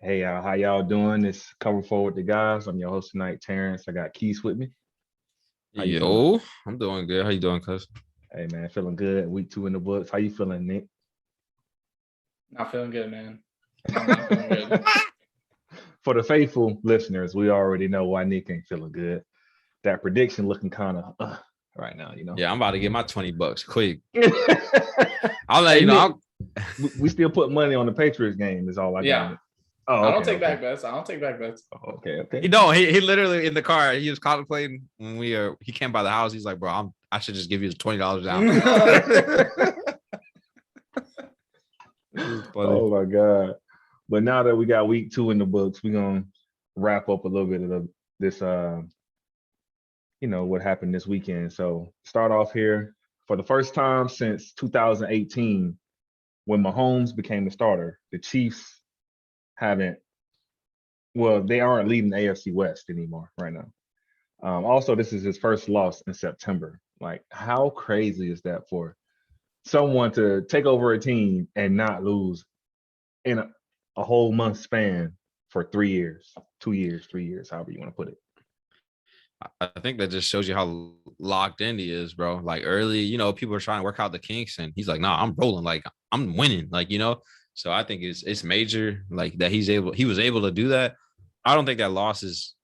Hey, how y'all doing? It's Cover Forward the guys. I'm your host tonight, Terrance. I got Keith with me. How you feeling? Yo, I'm doing good. How you doing, cuz? Hey man, feeling good. Week 2 in the books. How you feeling, Nick? Not feeling good, man. I'm not feeling good. For the faithful listeners, we already know why Nick ain't feeling good. That prediction looking kind of right now, you know. Yeah, I'm about to get my $20 quick. I'll let Hey you know. Nick, we still put money on the Patriots game. Is all I got. Yeah. Oh, I okay, don't take okay. back bets. I don't take back bets. Okay. He don't. He literally in the car. He was contemplating when he came by the house. He's like, bro, I should just give you $20 down. This is funny. Oh my God. But now that we got week 2 in the books, we're gonna wrap up a little bit of this what happened this weekend. So start off here. For the first time since 2018, when Mahomes became the starter, the Chiefs haven't, well, they aren't leading the AFC West anymore right now. Also, this is his first loss in September. Like, how crazy is that for someone to take over a team and not lose in a whole month span for 3 years, 2 years, 3 years, however you want to put it? I think that just shows you how locked in he is, bro. Like early, people are trying to work out the kinks, and he's like, "No, I'm rolling. Like I'm winning." So I think it's major, like that he was able to do that. I don't think that loss is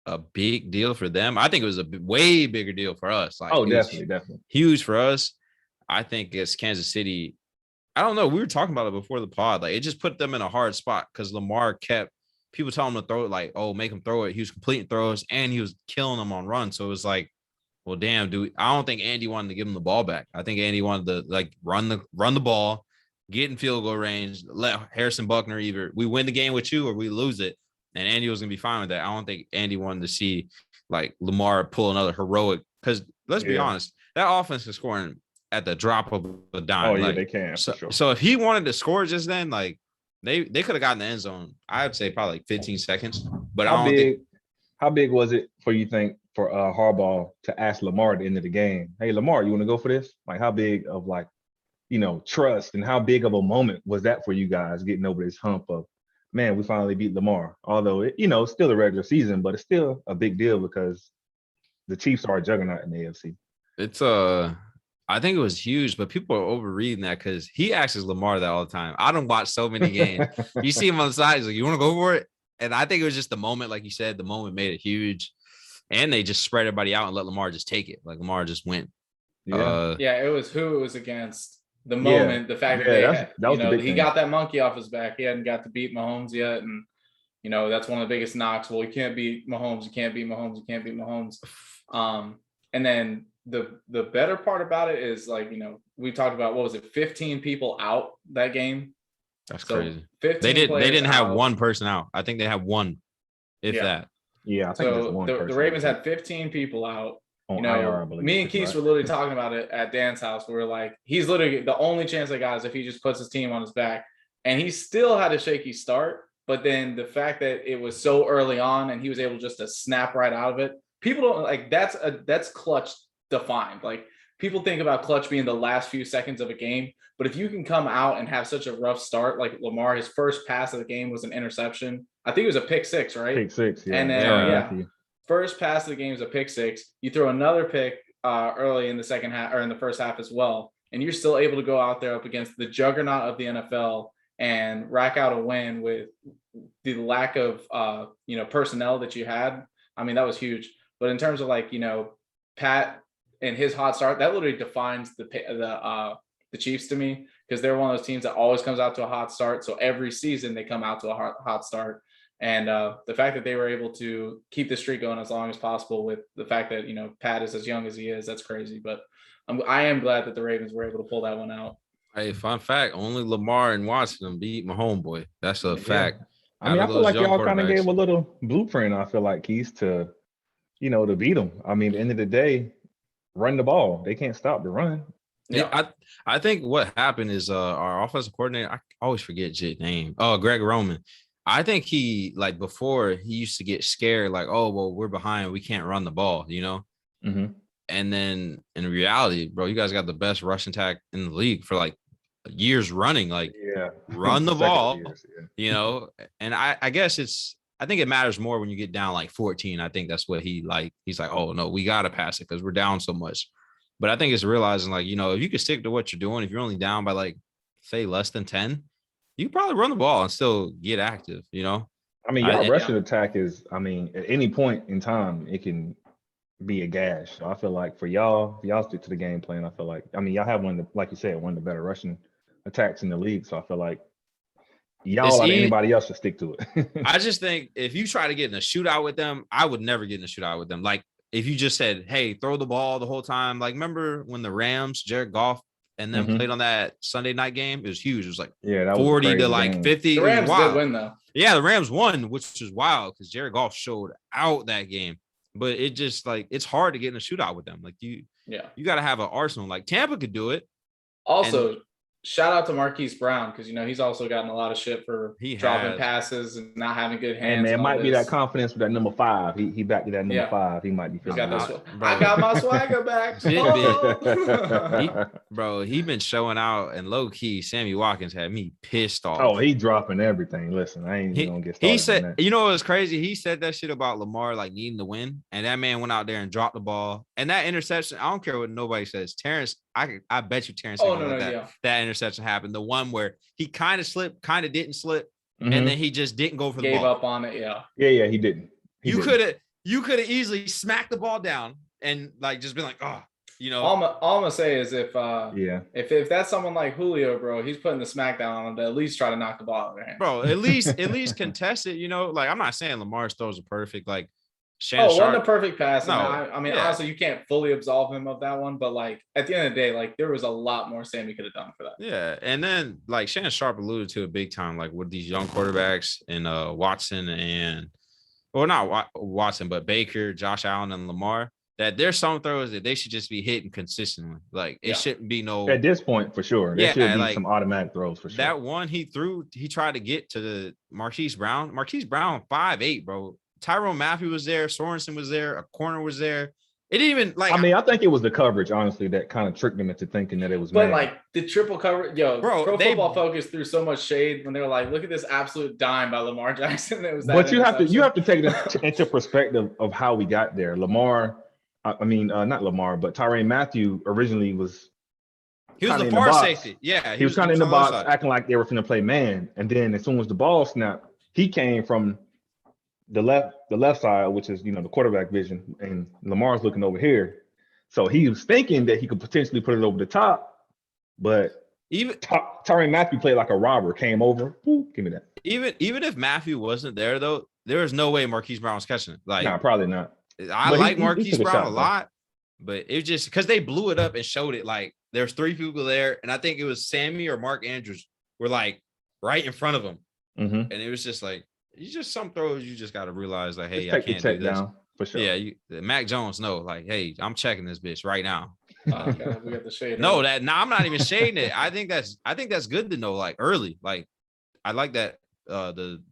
a big deal for them. I think it was a way bigger deal for us. Like Oh, it was definitely. huge for us. I think it's Kansas City. I don't know. We were talking about it before the pod. Like it just put them in a hard spot because Lamar kept people telling him to throw it, like, oh, make him throw it. He was completing throws and he was killing them on runs. So it was like, well, damn, dude. I don't think Andy wanted to give him the ball back. I think Andy wanted to like run the ball, get in field goal range, let Harrison Buckner either we win the game with you or we lose it. And Andy was gonna be fine with that. I don't think Andy wanted to see like Lamar pull another heroic because let's be Yeah. honest, that offense is scoring at the drop of a dime. Oh yeah, Like they can so, for sure. so if he wanted to score just then, like they could have gotten the end zone. I'd say probably like 15 seconds. But How I don't think big how big was it for you think for Harbaugh to ask Lamar at the end of the game, hey Lamar, you want to go for this? Like how big of like, trust and how big of a moment was that for you guys getting over this hump of man, we finally beat Lamar. Although it's still a regular season, but it's still a big deal because the Chiefs are a juggernaut in the AFC. it's I think it was huge, but people are overreading that because he asks Lamar that all the time. I don't watch so many games. You see him on the side, he's like, you want to go for it? And I think it was just the moment, like you said, the moment made it huge. And they just spread everybody out and let Lamar just take it. Like Lamar just went. Yeah. Yeah, it was who it was against. The Yeah. moment, the fact that Yeah, they that had, was the big he thing. got that monkey off his back. He hadn't got to beat Mahomes yet. And, that's one of the biggest knocks. Well, you can't beat Mahomes. You can't beat Mahomes. You can't beat Mahomes. And then the better part about it is like, we talked about, what was it, 15 people out that game. That's So crazy. 15 They players didn't have out. one person out. I think they have one, if Yeah. that. Yeah, I think that's So one the person Ravens had 15 people out. on IR, I believe. Me and Keith were literally talking about it at Dan's house. We were like, he's literally the only chance they got is if he just puts his team on his back. And he still had a shaky start. But then the fact that it was so early on and he was able just to snap right out of it, people don't like that's clutch defined. Like people think about clutch being the last few seconds of a game. But if you can come out and have such a rough start, like Lamar, his first pass of the game was an interception. I think it was a pick six, right? Pick six, yeah. And then first pass of the game is a pick six. You throw another pick early in the second half or in the first half as well, and you're still able to go out there up against the juggernaut of the NFL and rack out a win with the lack of personnel that you had. I mean, that was huge. But in terms of like Pat and his hot start, that literally defines the Chiefs to me because they're one of those teams that always comes out to a hot start. So every season they come out to a hot start. And the fact that they were able to keep the streak going as long as possible with the fact that, Pat is as young as he is, that's crazy. But I am glad that the Ravens were able to pull that one out. Hey, fun fact, only Lamar and Washington beat my homeboy. That's a fact. I mean, I feel like y'all kind of gave a little blueprint, I feel like, Keys, to beat them. I mean, at the end of the day, run the ball. They can't stop the run. Yeah, I think what happened is our offensive coordinator, I always forget his name. Oh, Greg Roman. I think he, like before, he used to get scared, like, oh, well, we're behind. We can't run the ball, Mm-hmm. And then in reality, bro, you guys got the best rushing attack in the league for like years running. Like, Yeah. run the Consecutive ball, years, yeah. you know. And I guess I think it matters more when you get down like 14. I think that's what he's like, oh no, we gotta pass it because we're down so much. But I think it's realizing, like, you know, if you can stick to what you're doing, if you're only down by like say less than 10, you can probably run the ball and still get active, you know. I mean, y'all I- rushing attack is, I mean, at any point in time, it can be a gash. So I feel like for y'all, if y'all stick to the game plan, I feel like, I mean, y'all have one of the, like you said, one of the better rushing attacks in the league. So I feel like It's y'all out of anybody else should stick to it. I just think if you try to get in a shootout with them, I would never get in a shootout with them. Like, if you just said, hey, throw the ball the whole time. Like, remember when the Rams, Jared Goff, and then played on that Sunday night game? It was huge. It was like Yeah, that was 40 to crazy like game. 50. The It was Rams wild. did win though. Yeah, the Rams won, which was wild because Jared Goff showed out that game. But it just like it's hard to get in a shootout with them. Like you got to have an arsenal. Like Tampa could do it. Also, shout out to Marquise Brown because you know he's also gotten a lot of shit for dropping passes and not having good hands. And man, it might be that confidence with that number 5. He back to that number 5. He might be feeling I got my swagger back. He been showing out, and low key, Sammy Watkins had me pissed off. Oh, he dropping everything. Listen, I ain't even gonna get started. He said, on that. you know what was crazy? He said that shit about Lamar like needing to win, and that man went out there and dropped the ball. And that interception, I don't care what nobody says. Terrance, I bet you Terrance. That interception happened. The one where he kind of slipped, kind of didn't slip, and then he just didn't go for the ball. Gave up on it. Yeah, he didn't. You could have easily smacked the ball down and like just been like, oh, you know. All I'm gonna say is if that's someone like Julio, bro, he's putting the smack down on him to at least try to knock the ball out of their hands. Bro, at least contest it, you know. Like, I'm not saying Lamar's throws are perfect. Like, wasn't a perfect pass. No, I mean, honestly, you can't fully absolve him of that one, but like at the end of the day, like there was a lot more Sammy could have done for that. Yeah, and then like Shannon Sharp alluded to it big time, like with these young quarterbacks and Watson and, well, not Watson, but Baker, Josh Allen, and Lamar. That there's some throws that they should just be hitting consistently. Like it shouldn't be no at this point for sure. There should be like, some automatic throws for sure. That one he threw, he tried to get to the Marquise Brown. Marquise Brown 5'8", bro. Tyrone Matthew was there, Sorensen was there, a corner was there. It didn't even like. I mean, I think it was the coverage, honestly, that kind of tricked them into thinking that it was. But like the triple cover, bro, Football Focus threw so much shade when they were like, "Look at this absolute dime by Lamar Jackson." It was that. But you have to take it into perspective of how we got there. Lamar, I mean, not Lamar, but Tyrann Mathieu originally was. He was the far safety. Yeah, he was kind of in the box, acting like they were finna play man. And then as soon as the ball snapped, he came from the left side, which is, you know, the quarterback vision, and Lamar's looking over here. So he was thinking that he could potentially put it over the top, but even Tyrann Mathieu played like a robber, came over, give me that. Even if Matthew wasn't there though, there was no way Marquise Brown was catching it. Like, nah, probably not. I like Marquise Brown a lot, but it just because they blew it up and showed it like there's 3 people there, and I think it was Sammy or Mark Andrews were like right in front of him, and it was just like. You just some throws you just got to realize like, hey, I can't do this. Down, for sure. Yeah, Mac Jones know like, hey, I'm checking this bitch right now. Okay, we got the shade. No, I'm not even shading it. I think that's good to know like early. Like I like that the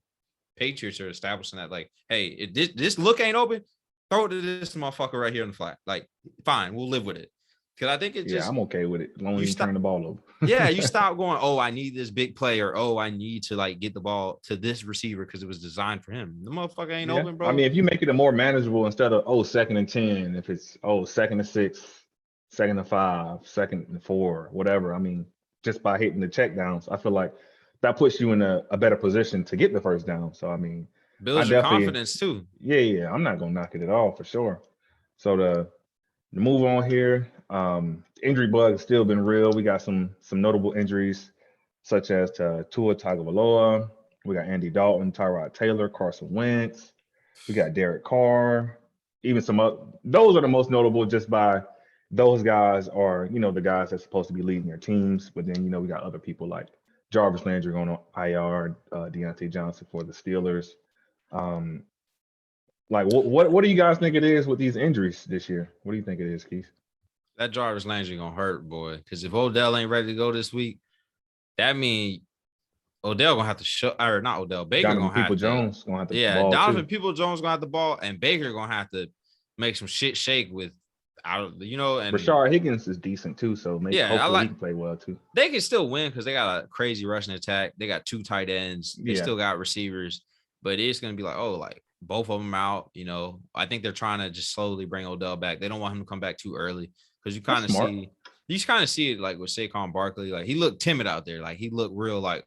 Patriots are establishing that like, hey, if this look ain't open, throw it to this motherfucker right here in the flat. Like, fine, we'll live with it. Because I think it just I'm okay with it as long as you turn the ball over. Yeah, you stop going, oh, I need this big play, or oh, I need to like get the ball to this receiver because it was designed for him. The motherfucker ain't open, bro. I mean, if you make it a more manageable instead of 2nd and 10, if it's 2nd and 6, 2nd and 5, 2nd and 4, whatever. I mean, just by hitting the check downs, I feel like that puts you in a better position to get the first down. So I mean, builds your confidence too. Yeah, I'm not gonna knock it at all for sure. So the move on here. Injury bug has still been real. We got some notable injuries, such as to Tua Tagovailoa. We got Andy Dalton, Tyrod Taylor, Carson Wentz. We got Derek Carr. Even some other. Those are the most notable just by those guys are, you know, the guys that's supposed to be leading their teams. But then, you know, we got other people like Jarvis Landry going on IR, Deontay Johnson for the Steelers. Like, what do you guys think it is with these injuries this year? What do you think it is, Keith? That Jarvis Landry gonna hurt, boy. Because if Odell ain't ready to go this week, that means Odell gonna have to show, or not Odell, Baker Donovan gonna have to. Jones gonna have to. Yeah, Donovan People-Jones gonna have the ball, and Baker gonna have to make some shit shake with And Rashard Higgins is decent too, so maybe yeah, hopefully he can play well too. They can still win because they got a crazy rushing attack. They got 2 tight ends. They still got receivers, but it's gonna be like, oh, like both of them out. I think they're trying to just slowly bring Odell back. They don't want him to come back too early because you kind of see it like with Saquon Barkley. Like he looked timid out there. Like he looked real like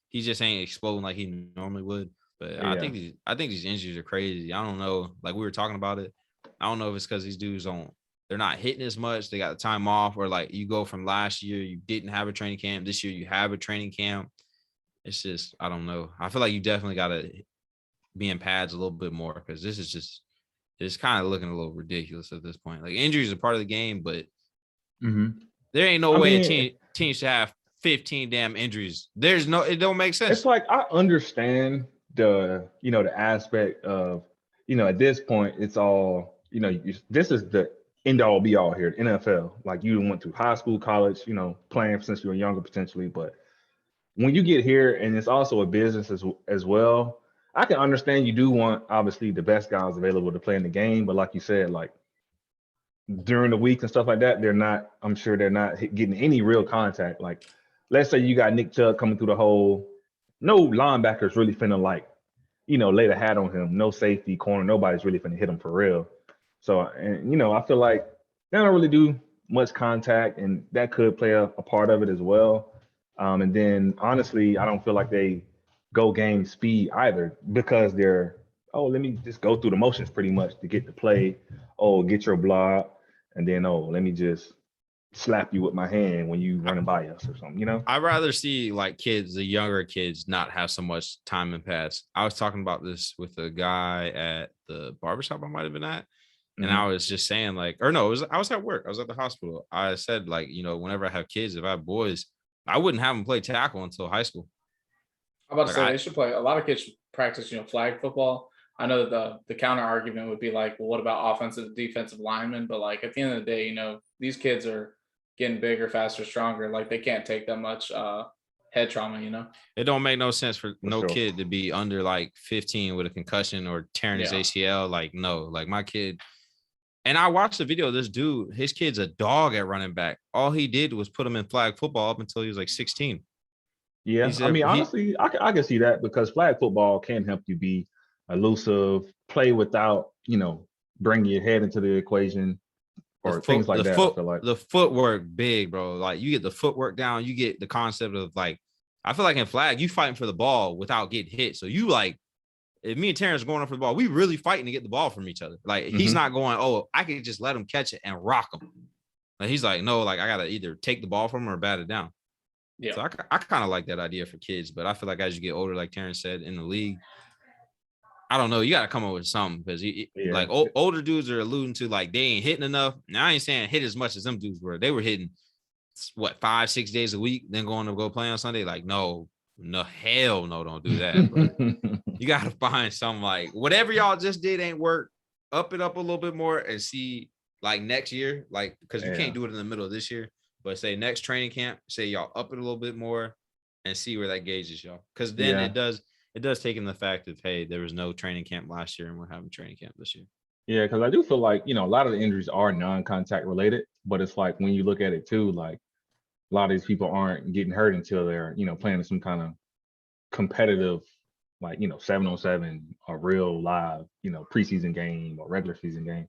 he just ain't exploding like he normally would. But I think these injuries are crazy. I don't know. Like we were talking about it. I don't know if it's because these dudes they're not hitting as much. They got the time off, or like you go from last year, you didn't have a training camp. This year you have a training camp. It's just, I don't know. I feel like you definitely got to be in pads a little bit more because this is just, it's kind of looking a little ridiculous at this point. Like injuries are part of the game, but there ain't no way a team should have 15 damn injuries. It don't make sense. It's like, I understand the aspect of, at this point, it's all, this is the end all be all here, NFL. Like you went through high school, college, playing since you were younger potentially. But when you get here and it's also a business as well, I can understand you do want obviously the best guys available to play in the game. But like you said, like during the week and stuff like that, I'm sure they're not getting any real contact. Like let's say you got Nick Chubb coming through the hole. No linebacker's really finna lay the hat on him. No safety, corner, nobody's really finna hit him for real. So, and I feel like they don't really do much contact, and that could play a part of it as well. And then honestly, I don't feel like they go game speed either because they're, let me just go through the motions pretty much to get the play. Get your block, and then let me just slap you with my hand when you running by us or something. I'd rather see like the younger kids not have so much time and pads. I was talking about this with a guy at the barbershop I might have been at. And I was just saying like, or no, I was at work. I was at the hospital. I said like, whenever I have kids, if I have boys, I wouldn't have them play tackle until high school. I'm about to say they should play. A lot of kids should practice, flag football. I know that the counter argument would be like, well, what about offensive, defensive linemen? But like at the end of the day, these kids are getting bigger, faster, stronger. Like they can't take that much head trauma. It don't make no sense for no kid to be under like 15 with a concussion or tearing his ACL. Like no, like my kid. And I watched the video of this dude. His kid's a dog at running back. All he did was put him in flag football up until he was like 16. Yeah, honestly, I can see that because flag football can help you be elusive, play without, bringing your head into the equation or things like that. I feel like the footwork big, bro. Like you get the footwork down, you get the concept of like, I feel like in flag, you fighting for the ball without getting hit. So you like, if me and Terrance are going up for the ball, we really fighting to get the ball from each other. Like he's not going, I can just let him catch it and rock him. Like he's like, no, like I gotta either take the ball from him or bat it down. Yeah. So I kind of like that idea for kids, but I feel like as you get older, like Terrance said, in the league, I don't know. You got to come up with something because like older dudes are alluding to like they ain't hitting enough. Now I ain't saying hit as much as them dudes were. They were hitting 5-6 days a week, then going to go play on Sunday. Like no, hell no, don't do that. But you got to find something like whatever y'all just did ain't work. Up it up a little bit more and see like next year, like because you can't do it in the middle of this year. But say next training camp, say y'all up it a little bit more and see where that gauges y'all. Because then it does take in the fact of, hey, there was no training camp last year and we're having training camp this year. Yeah, because I do feel like, a lot of the injuries are non-contact related, but it's like when you look at it too, like a lot of these people aren't getting hurt until they're, playing in some kind of competitive, like, 7-on-7 or real live, preseason game or regular season game.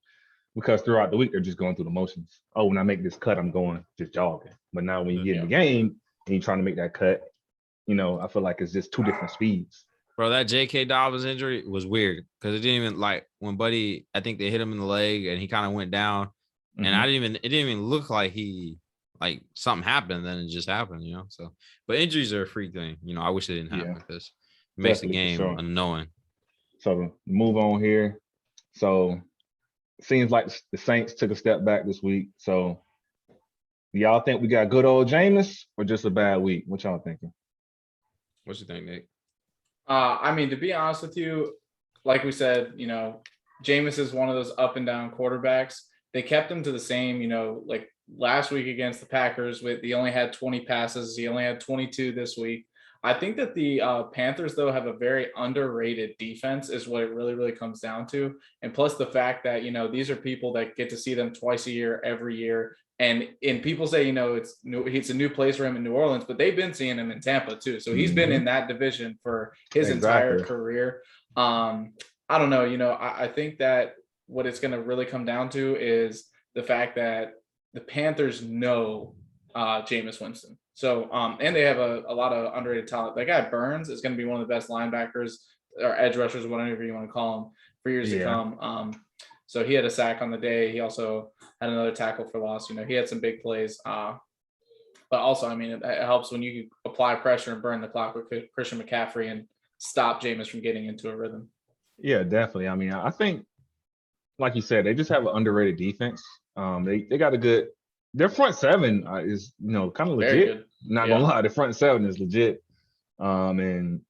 Because throughout the week, they're just going through the motions. When I make this cut, I'm going just jogging. But now when you get in the game and you're trying to make that cut, I feel like it's just two different speeds. Bro, that J.K. Dobbins injury was weird because it didn't even like when Buddy, I think they hit him in the leg and he kind of went down. And it didn't even look like like something happened. Then it just happened, So, but injuries are a freak thing. I wish it didn't happen because it makes the game unknowing. So move on here. So seems like the Saints took a step back this week. So y'all think we got good old Jameis or just a bad week? What y'all thinking? What you think, Nick? I mean, to be honest with you, like we said, Jameis is one of those up and down quarterbacks. They kept him to the same, like last week against the Packers he only had 20 passes. He only had 22 this week. I think that the Panthers, though, have a very underrated defense, is what it really, really comes down to. And plus the fact that, these are people that get to see them twice a year, every year. And people say, it's a new place for him in New Orleans, but they've been seeing him in Tampa too. So he's been in that division for his entire career. I don't know, I think that what it's going to really come down to is the fact that the Panthers know Jameis Winston. So, and they have a lot of underrated talent. That guy Burns is going to be one of the best linebackers or edge rushers, whatever you want to call him, for years to come. So he had a sack on the day. He also had another tackle for loss. He had some big plays. But also, I mean, it helps when you apply pressure and burn the clock with Christian McCaffrey and stop Jameis from getting into a rhythm. Yeah, definitely. I mean, I think, like you said, they just have an underrated defense. They got a good. Their front seven is kind of legit. Not gonna lie, the front seven is legit. And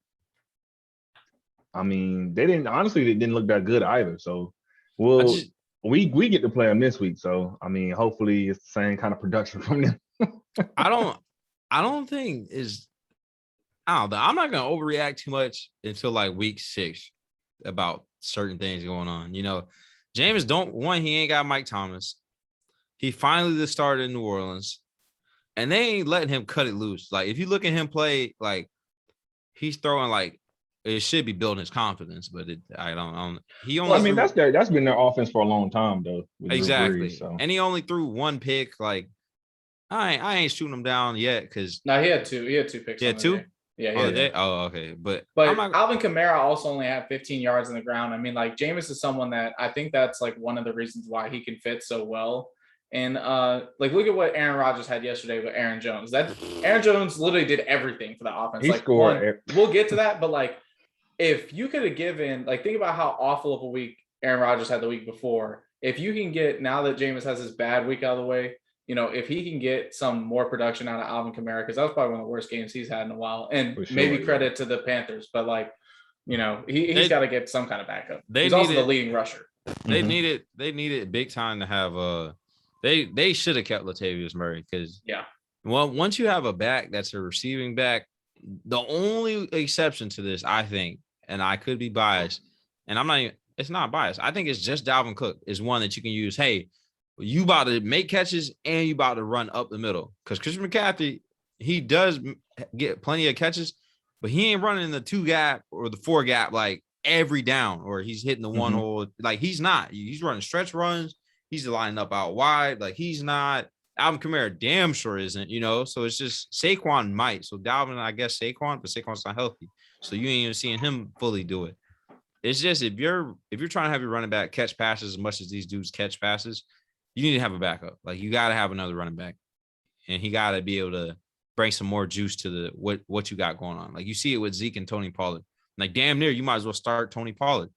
I mean, they didn't look that good either. So we get to play them this week. So I mean, hopefully it's the same kind of production from them. I don't think I'm not gonna overreact too much until like week 6 about certain things going on. Jameis he ain't got Mike Thomas. He finally just started in New Orleans, and they ain't letting him cut it loose. Like if you look at him play, like he's throwing like it should be building his confidence, but I don't. He only. Well, I mean, that's been their offense for a long time though. Exactly. Brees, so. And he only threw one pick. Like I ain't shooting him down yet because no, he had two. He had 2 picks. He had 2. Yeah. Oh, okay. But Alvin Kamara also only had 15 yards in the ground. I mean, like Jameis is someone that I think that's like one of the reasons why he can fit so well. And like look at what Aaron Rodgers had yesterday with Aaron Jones. That Aaron Jones literally did everything for the offense. He scored. We'll get to that, but like if you could have given, like, think about how awful of a week Aaron Rodgers had the week before. If you can get, now that Jameis has his bad week out of the way, if he can get some more production out of Alvin Kamara, because that was probably one of the worst games he's had in a while, and maybe credit to the Panthers, but like, he's got to get some kind of backup. He's also the leading rusher. They needed big time to have they should have kept Latavius Murray because once you have a back that's a receiving back, the only exception to this, I think, and I could be biased, and it's not biased. I think it's just Dalvin Cook is one that you can use. Hey, you about to make catches and you about to run up the middle, because Christian McCaffrey, he does get plenty of catches, but he ain't running the 2 gap or the 4 gap like every down, or he's hitting the 1 hole. Like he's not. He's running stretch runs. He's lining up out wide. Like he's not. Alvin Kamara damn sure isn't. So it's just Saquon might. So Dalvin, I guess Saquon, but Saquon's not healthy, so you ain't even seeing him fully do it. It's just if you're trying to have your running back catch passes as much as these dudes catch passes, you need to have a backup. Like you got to have another running back, and he got to be able to bring some more juice to the what you got going on. Like you see it with Zeke and Tony Pollard. Like damn near, you might as well start Tony Pollard.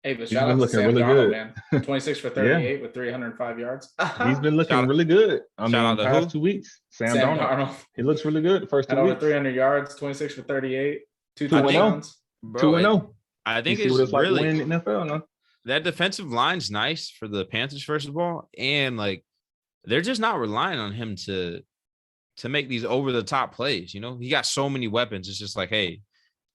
Hey, but shout out to Sam Darnold, man. 26 for 38 with 305 yards. He's been looking really good. I mean, the past 2 weeks. Sam Darnold. He looks really good the first 2 weeks. Over 300 yards, 26 for 38, 2 touchdowns. 2-0. I think it's really like in the NFL, no? That defensive line's nice for the Panthers, first of all, and like they're just not relying on him to make these over the top plays. He got so many weapons. It's just like, hey,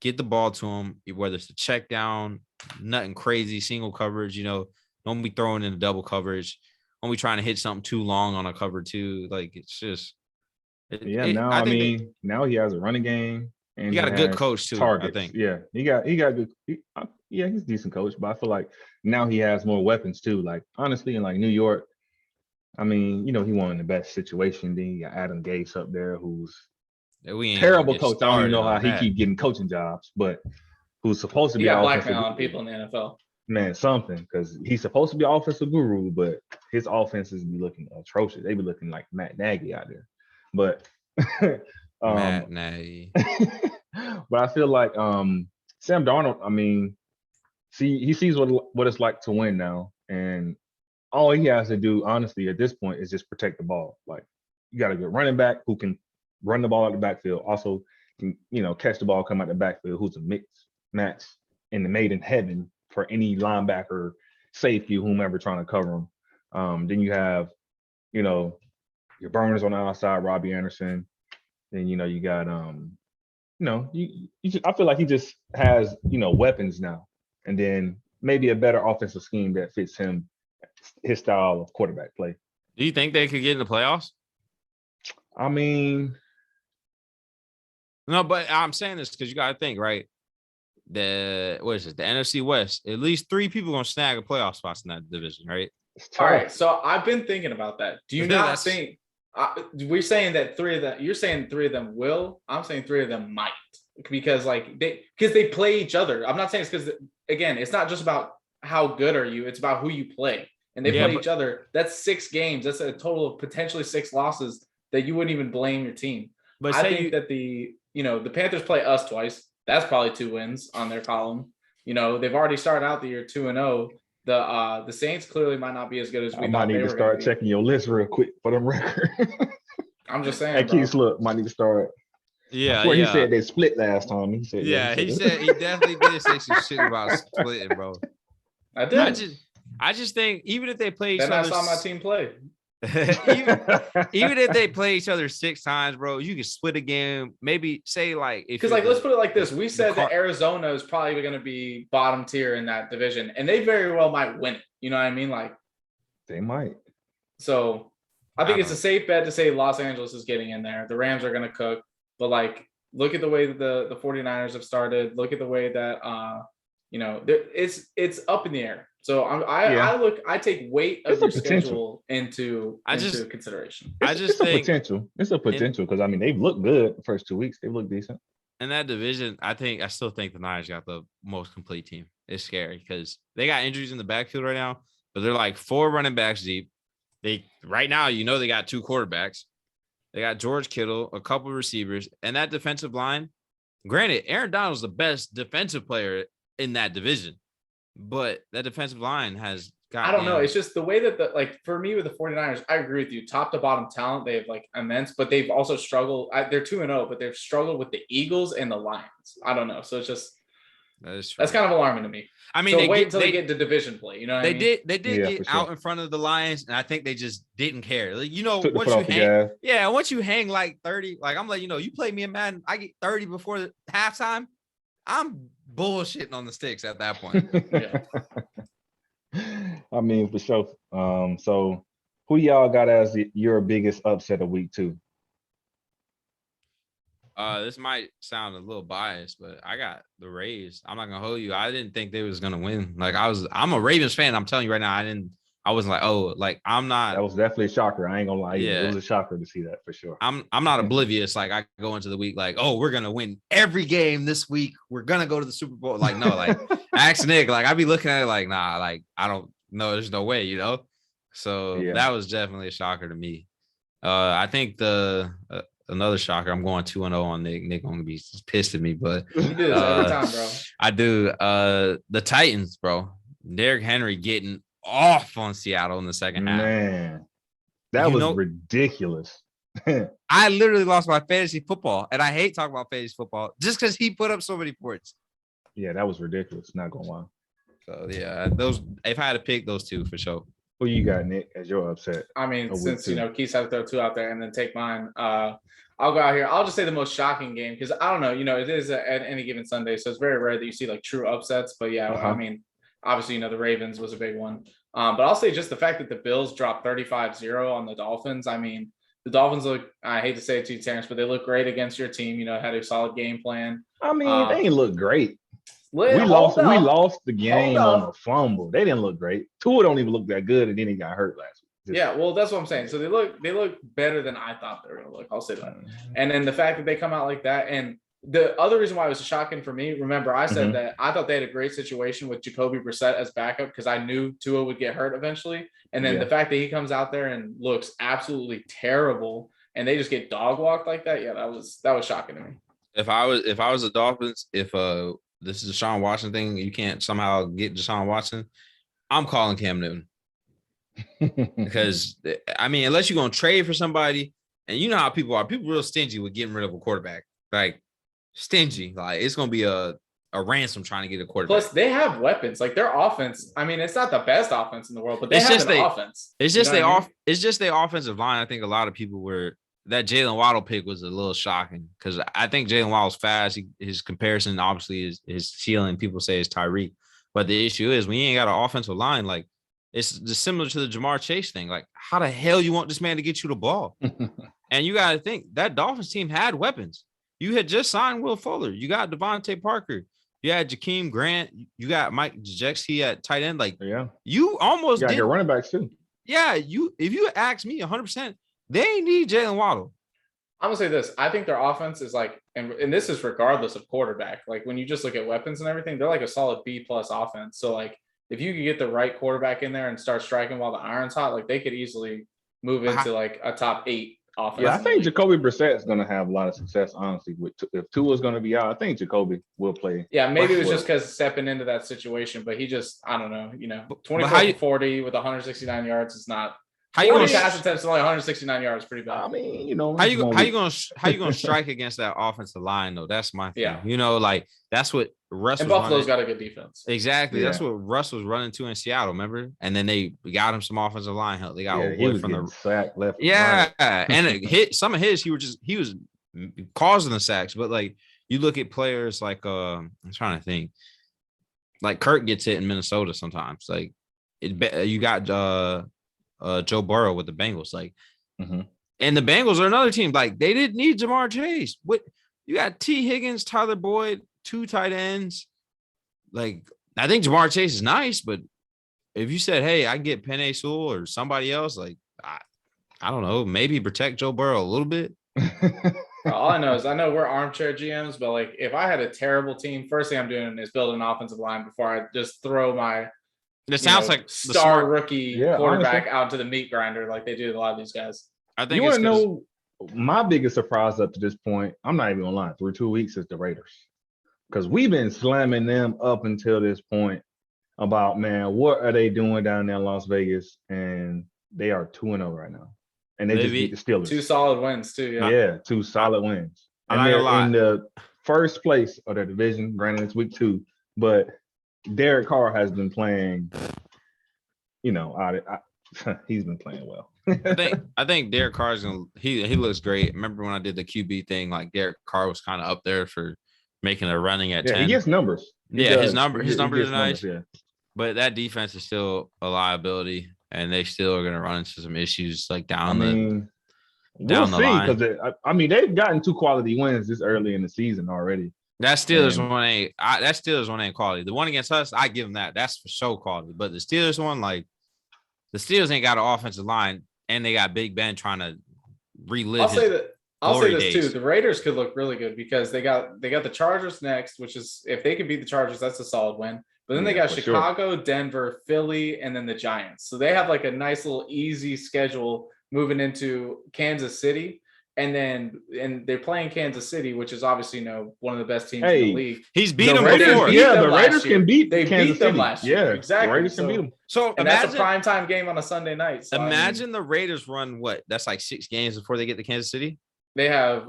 get the ball to him, whether it's the check down, nothing crazy, single coverage. Don't be throwing in a double coverage. Don't be trying to hit something too long on a cover 2. Like it's just now he has a running game. And he got a good coach too. Targets. I think. Yeah, he got good. He's a decent coach, but I feel like now he has more weapons too. Like honestly, in like New York, I mean, he won in the best situation. Then you got Adam Gase up there, who's terrible coach. I don't even know how he keep getting coaching jobs, but who's supposed to be blackmailing people in the NFL. Man, something, because he's supposed to be offensive guru, but his offenses be looking atrocious. They be looking like Matt Nagy out there, but. Matt Nagy. But I feel like Sam Darnold, I mean, he sees what it's like to win now, and all he has to do, honestly, at this point, is just protect the ball. Like you got a good running back who can run the ball out the backfield, also can catch the ball, come out the backfield, who's a mix match in the made in heaven for any linebacker, safety, whomever trying to cover him. Then you have, your burners on the outside, Robbie Anderson. Then you got I feel like he just has weapons now, and then maybe a better offensive scheme that fits him, his style of quarterback play. Do you think they could get in the playoffs? I mean, No, but I'm saying this because you got to think, right? The NFC West. At least 3 people gonna snag a playoff spots in that division, right? it's All tough. right, so I've been thinking about that. Do you not That's- think we're saying that 3 of them? You're saying 3 of them will. I'm saying 3 of them might because they play each other. I'm not saying it's because again, it's not just about how good are you. It's about who you play, and they play each other. That's 6 games. That's a total of potentially 6 losses that you wouldn't even blame your team. But I think that the Panthers play us twice. That's probably 2 wins on their column. They've already started out the year 2-0. The Saints clearly might not be as good as we I thought might they need were to start gonna be. checking your list real quick for the record. I'm just saying, Hey, bro. Keith, look, might need to start. Yeah, I swear he said they split last time. He said, he said he definitely did say some shit about splitting, bro. I did. I just think even if they play each Then other, I saw my team play. even if they play each other 6 times, bro, you can split a game. Maybe say Because let's put it like this: we said that Arizona is probably going to be bottom tier in that division, and they very well might win it. You know what I mean? Like they might. So I think it's a safe bet to say Los Angeles is getting in there. The Rams are going to cook, but look at the way that the 49ers have started. Look at the way that it's up in the air. So I take weight of your schedule into consideration. It's a potential because I mean they've looked good the first 2 weeks. They've looked decent. In that division, I still think the Niners got the most complete team. It's scary because they got injuries in the backfield right now, but they're like 4 running backs deep. Right now, they got 2 quarterbacks. They got George Kittle, a couple of receivers, and that defensive line. Granted, Aaron Donald's the best defensive player in that division, but that defensive line has got. I don't know. It's just the way that for me with the 49ers, I agree with you. Top to bottom talent, they have immense, but they've also struggled. They're 2-0, but they've struggled with the Eagles and the Lions. I don't know. So it's just that's kind of alarming to me. I mean, so wait until they get to division play. You know, they did get out in front of the Lions, and I think they just didn't care. Once you hang 30, I'm you play me in Madden, I get 30 before the halftime. I'm bullshitting on the sticks at that point. Yeah. I mean, for sure. So who y'all got as your biggest upset of week 2? This might sound a little biased, but I got the Rays. I'm not gonna hold you. I didn't think they was gonna win. I'm a Ravens fan. I'm telling you right now, I wasn't I'm not. That was definitely a shocker. I ain't gonna lie. Yeah. It was a shocker to see that for sure. I'm not oblivious. I go into the week we're gonna win every game this week. We're gonna go to the Super Bowl. Ask Nick. I'd be looking at it nah. I don't know. There's no way. So that was definitely a shocker to me. I think another shocker. I'm going 2-0 on Nick. Nick gonna be pissed at me, but you do this every time, bro. I do. The Titans, bro. Derrick Henry getting off on Seattle in the second half. Man, that was ridiculous. I literally lost my fantasy football, and I hate talking about fantasy football just because he put up so many points. Yeah, that was ridiculous. Not gonna lie. So yeah, if I had to pick those 2 for sure. Who you got, Nick, as your upset? I mean, since Keith's had to throw 2 out there and then take mine, I'll go out here. I'll just say the most shocking game because I don't know. It is at any given Sunday, so it's very rare that you see true upsets. But yeah, I mean, obviously, the Ravens was a big one. But I'll say just the fact that the Bills dropped 35-0 on the Dolphins. I mean, the Dolphins look. I hate to say it to you, Terrance, but they look great against your team. Had a solid game plan. I mean, they ain't look great. We lost the game on a fumble. They didn't look great. Tua don't even look that good, and then he got hurt last week. Yeah, well, that's what I'm saying. So they look better than I thought they were going to look. I'll say that. And then the fact that they come out like that, and the other reason why it was shocking for me, remember I said that I thought they had a great situation with Jacoby Brissett as backup because I knew Tua would get hurt eventually. And then the fact that he comes out there and looks absolutely terrible, and they just get dog walked like that. Yeah, that was shocking to me. If I was the Dolphins, if this is a Deshaun Watson thing, you can't somehow get Deshaun Watson, I'm calling Cam Newton. Because, I mean, unless you're going to trade for somebody, and you know how people are. People are real stingy with getting rid of a quarterback. Stingy. It's going to be a ransom trying to get a quarterback. Plus, they have weapons. Their offense, I mean, it's not the best offense in the world, but they have an offense. It's just their offensive line. I think a lot of people were that Jalen Waddle pick was a little shocking because I think Jalen Waddle's fast. His comparison obviously is his ceiling. People say is Tyreek, but the issue is we ain't got an offensive line. Like it's just similar to the Jamar Chase thing. Like how the hell you want this man to get you the ball? And you got to think that Dolphins team had weapons. You had just signed Will Fuller. You got Devontae Parker. You had Jakeem Grant. You got Mike Gesicki at tight end. Like you almost got did. your running backs too. Yeah, if you ask me 100%, they need Jalen Waddle. I'm gonna say this. I think their offense is like, and this is regardless of quarterback. Like when you just look at weapons and everything, they're like a solid B+ offense. So like if you could get the right quarterback in there and start striking while the iron's hot, like they could easily move into like a top 8 offense. Yeah, I think Jacoby Brissett is going to have a lot of success. Honestly, if Tua's going to be out, I think Jacoby will play. Yeah, maybe it was just because stepping into that situation, but he just, I don't know, 24-40 with 169 yards is not. How you going to pass attempts only 169 yards? Pretty bad. I mean, how you going to strike against that offensive line though? That's my thing. Yeah. Like that's what Russ. And Buffalo's got a good defense. Exactly. Yeah. That's what Russ was running to in Seattle. Remember? And then they got him some offensive line help. They got away from the sack left. Yeah, and it hit some of his. He was causing the sacks, but like you look at players like I'm trying to think. Like Kirk gets hit in Minnesota sometimes. Like you got Joe Burrow with the Bengals, like, and the Bengals are another team. Like they didn't need Jamar Chase. What you got? T. Higgins, Tyler Boyd, 2 tight ends. Like I think Jamar Chase is nice, but if you said, "Hey, I can get Penei Sewell or somebody else," like I don't know, maybe protect Joe Burrow a little bit. All I know is I know we're armchair GMs, but like if I had a terrible team, first thing I'm doing is building an offensive line before I just throw my. It sounds like star rookie quarterback out to the meat grinder like they do to a lot of these guys. I think you want to know my biggest surprise up to this point. I'm not even gonna lie. Through 2 weeks is the Raiders, because we've been slamming them up until this point about man, what are they doing down there in Las Vegas? And they are 2-0 right now, and they just beat the Steelers. 2 solid wins too. Yeah, 2 solid wins, and they're in the first place of their division. Granted, it's week 2, but Derek Carr has been playing, he's been playing well. I think Derek Carr's he looks great. Remember when I did the QB thing? Like Derek Carr was kind of up there for making a running at 10. He gets numbers. His numbers are nice. But that defense is still a liability, and they still are going to run into some issues like down the line. Because they've gotten 2 quality wins this early in the season already. That Steelers one ain't quality. The one against us, I give them that. That's for sure quality. But the Steelers one, like the Steelers ain't got an offensive line, and they got Big Ben trying to relive. I'll say this too. The Raiders could look really good because they got the Chargers next, which is if they could beat the Chargers, that's a solid win. But then they got Chicago, Denver, Philly, and then the Giants. So they have like a nice little easy schedule moving into Kansas City. And they're playing Kansas City, which is obviously one of the best teams in the league. He's beat them before. The Raiders can beat. They Kansas beat them City. last year. Yeah, exactly. The Raiders can beat them. So that's a primetime game on a Sunday night. So imagine the Raiders run what? That's like 6 games before they get to Kansas City. They have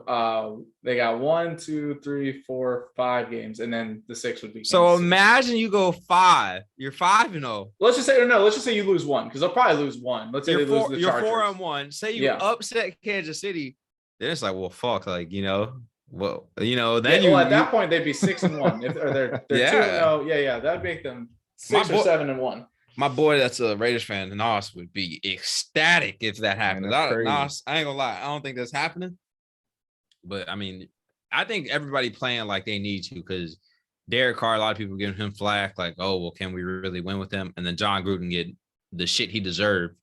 they got 1, 2, 3, 4, 5 games, and then the 6th would be. So imagine you go 5. You're 5-0. Let's just say you lose 1 because they'll probably lose 1. Let's say they lose the Chargers. You're 4-1. Say you upset Kansas City. Then it's like, well, fuck, like then at that point they'd be 6-1 if they're 2-0. Yeah, that'd make them 6 or 7-1. My boy, that's a Raiders fan, Nos would be ecstatic if that happened. Nos, I ain't gonna lie, I don't think that's happening. But I mean, I think everybody playing like they need to because Derek Carr, a lot of people giving him flack, like, oh, well, can we really win with him? And then John Gruden get the shit he deserved.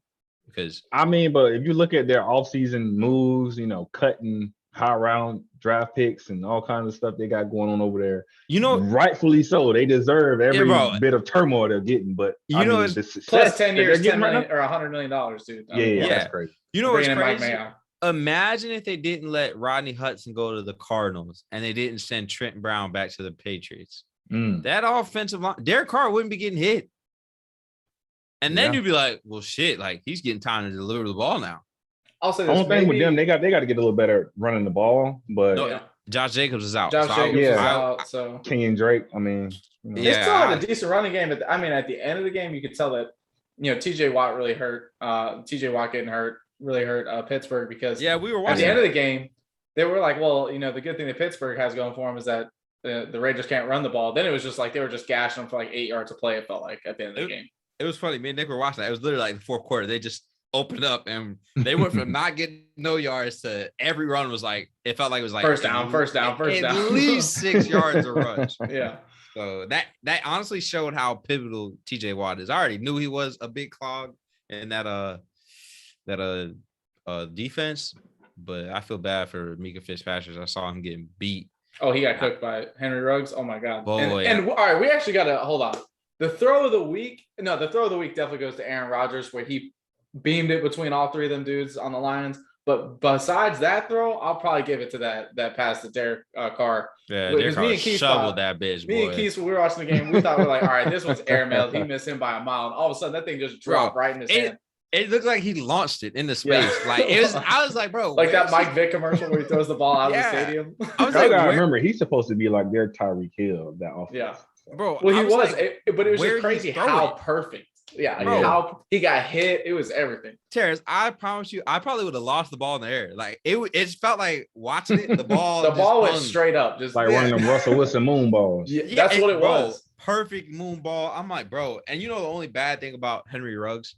Because but if you look at their offseason moves, cutting high round draft picks and all kinds of stuff they got going on over there, rightfully so. They deserve every bit of turmoil they're getting. But it's plus 10 years, $10 million or $100 million, dude. Yeah, that's crazy. You know what's crazy? Imagine if they didn't let Rodney Hudson go to the Cardinals and they didn't send Trent Brown back to the Patriots. That offensive line, Derek Carr wouldn't be getting hit. And then you'd be like, well, shit, like he's getting time to deliver the ball now. I'll say this. The only thing with them, they got to get a little better running the ball, but Josh Jacobs is out. So Kenyon Drake, they still had a decent running game, but at the end of the game, you could tell that TJ Watt really hurt. TJ Watt getting hurt. really hurt Pittsburgh because Yeah, we were at watching. the end of the game, they were like, well, the good thing that Pittsburgh has going for them is that the Raiders can't run the ball. Then it was just like they were just gashing them for like 8 yards of play. It felt like at the end of the game. It was funny. Me and Nick were watching that. It was literally like the fourth quarter. They just opened up and they went from not getting no yards to every run was like, it felt like it was like first down. At least 6 yards of rush. Yeah. So that honestly showed how pivotal TJ Watt is. I already knew he was a big clog in that defense, but I feel bad for Mika Fitzpatrick. I saw him getting beat. Oh, he got cooked by Henry Ruggs. Oh my God. Oh, and all right, we actually got to hold on. The throw of the week definitely goes to Aaron Rodgers, where he beamed it between all three of them dudes on the Lions. But besides that throw, I'll probably give it to that pass to Derek Carr. Yeah, Derek Carr shoveled that bitch. Me and Keith, when we were watching the game, we thought we're like, all right, this one's airmailed. He missed him by a mile, and all of a sudden that thing just dropped right in his hand. It looked like he launched it in the space. Yeah. Like it was. I was like, bro, like that Mike Vick commercial where he throws the ball out of the stadium. I was like, remember, he's supposed to be like their Tyreek Hill of that offense. Yeah, bro. Well, he was, but it was just crazy how perfect. Yeah, bro. How he got hit. It was everything. Terrance, I promise you, I probably would have lost the ball in the air. Like it felt like watching it. The ball, the ball went straight up, just like one of them Russell Wilson moon balls. Yeah, that's what it was. Perfect moon ball. I'm like, bro. And the only bad thing about Henry Ruggs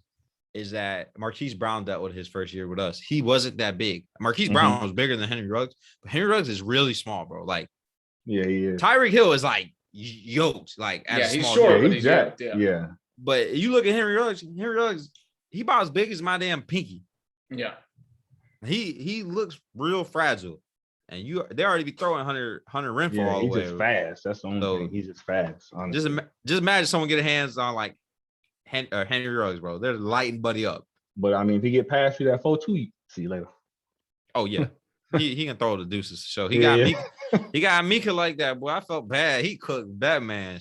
is that Marquise Brown dealt with his first year with us. He wasn't that big. Marquise Brown was bigger than Henry Ruggs, but Henry Ruggs is really small, bro. Like, yeah, he is. Tyreek Hill is like yoked, like as he's small short, but he's jacked. Yeah. But you look at Henry Ruggs, he about as big as my damn pinky. Yeah. He looks real fragile. And they already be throwing Hunter Renfrow all the way. He's just fast. That's the only thing. He's just fast. Honestly. Just imagine someone get hands on like Henry Ruggs, bro. They're lighting buddy up. But I mean, if he get past you that 4-2, see you later. Oh yeah. he can throw the deuces. So he got Mika like that, boy. I felt bad. He cooked Batman.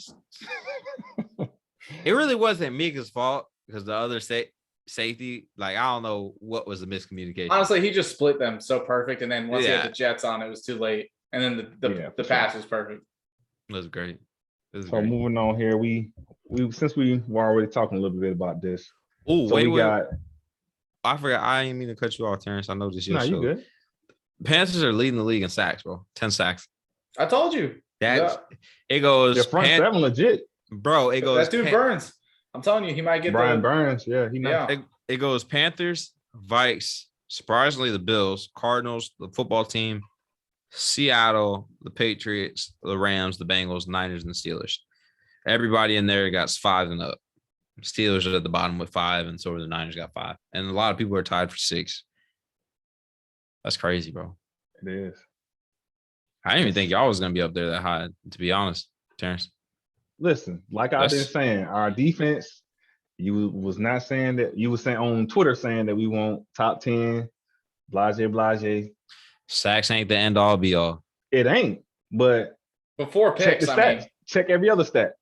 It really wasn't Mika's fault because the other safety, like, I don't know what was the miscommunication. Honestly, he just split them so perfect, and then once he had the Jets on, it was too late. And then the pass was perfect. It was great. Moving on here, we since we were already talking a little bit about this. Oh, wait. I forgot. I didn't mean to cut you off, Terrance. I know this. No, you good. Panthers are leading the league in sacks, bro. 10 sacks. I told you. It goes. The front seven legit. Bro, it goes. That dude Burns. I'm telling you, he might get Brian Burns. Yeah, he knows. It goes Panthers, Vikes, surprisingly the Bills, Cardinals, the football team, Seattle, the Patriots, the Rams, the Bengals, Niners, and the Steelers. Everybody in there got 5 and up. Steelers are at the bottom with 5, and so are the Niners got 5. And a lot of people are tied for 6. That's crazy, bro. It is. I didn't even think y'all was gonna be up there that high, to be honest, Terrance. Listen, like I've been saying, our defense, you was not saying that, you was saying on Twitter saying that we want top 10, blase. Sacks ain't the end all be all. It ain't, but 4 picks, check every other stat.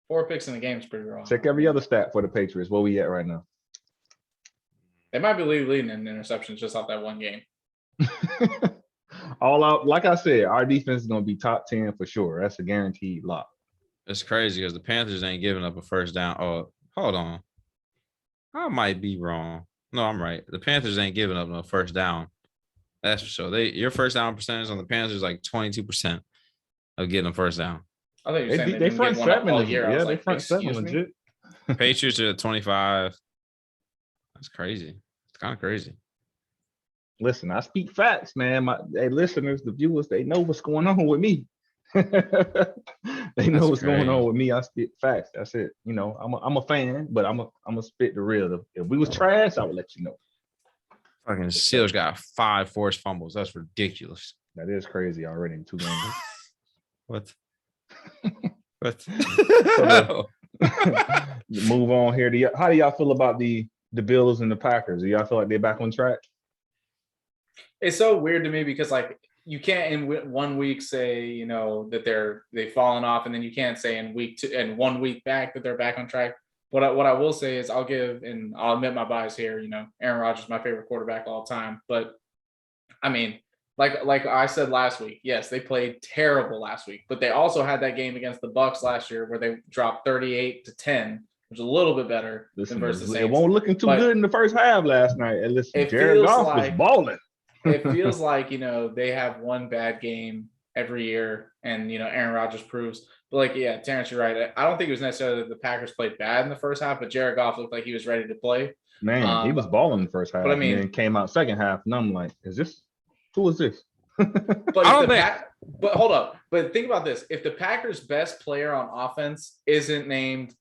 4 picks in the game is pretty wrong. Check every other stat for the Patriots. Where we at right now? They might be leading in interceptions just off that one game. All out, like I said, our defense is going to be top 10 for sure. That's a guaranteed lock. It's crazy because the Panthers ain't giving up a first down. Oh, hold on. I might be wrong. No, I'm right. The Panthers ain't giving up no first down. That's for sure. Your first down percentage on the Panthers is like 22% of getting a first down. I think you're saying they front seven all year. Yeah, they front seven legit. Patriots are at 25. That's crazy. It's kind of crazy. Listen, I speak facts, man. Hey, listeners, the viewers, they know what's going on with me. They know what's going on with me. I spit facts. That's it. I'm a fan, but I'm a spit the real. If we was trash, I would let you know. Fucking Steelers got 5 forced fumbles. That's ridiculous. That is crazy already in 2 games. What? Move on here. How do y'all feel about the Bills and the Packers? Do y'all feel like they're back on track? It's so weird to me because like you can't in 1 week say that they've fallen off, and then you can't say in week 2 and 1 week back that they're back on track. What I will say is I'll admit my bias here. Aaron Rodgers is my favorite quarterback of all time, but I mean, like I said last week, yes, they played terrible last week, but they also had that game against the Bucs last year where they dropped 38-10 which is a little bit better Listen, than versus it Saints. wasn't looking too But good in the first half last night. And listen, it Jared feels Goff like- was balling. It feels like, they have one bad game every year, and Aaron Rodgers proves. But like, yeah, Terrance, you're right. I don't think it was necessarily that the Packers played bad in the first half, but Jared Goff looked like he was ready to play. Man, he was balling in the first half, but I mean- and then came out second half, and I'm like, who is this? But I don't think. but hold up. But think about this: if the Packers' best player on offense isn't named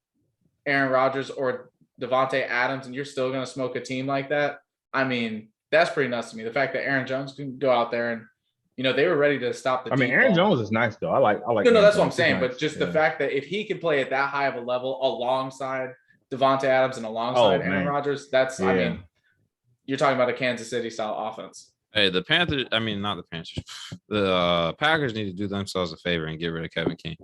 Aaron Rodgers or Devontae Adams, and you're still going to smoke a team like that, I mean, that's pretty nuts to me. The fact that Aaron Jones can go out there and they were ready to stop the. Aaron Jones is nice though. I like. No, Aaron that's Jones. what I'm saying. Nice. But just the fact that if he can play at that high of a level alongside Devontae Adams and alongside Aaron Rodgers, that's I mean, you're talking about a Kansas City style offense. Hey, the Panthers. I mean, not the Panthers. The Packers need to do themselves a favor and get rid of Kevin King.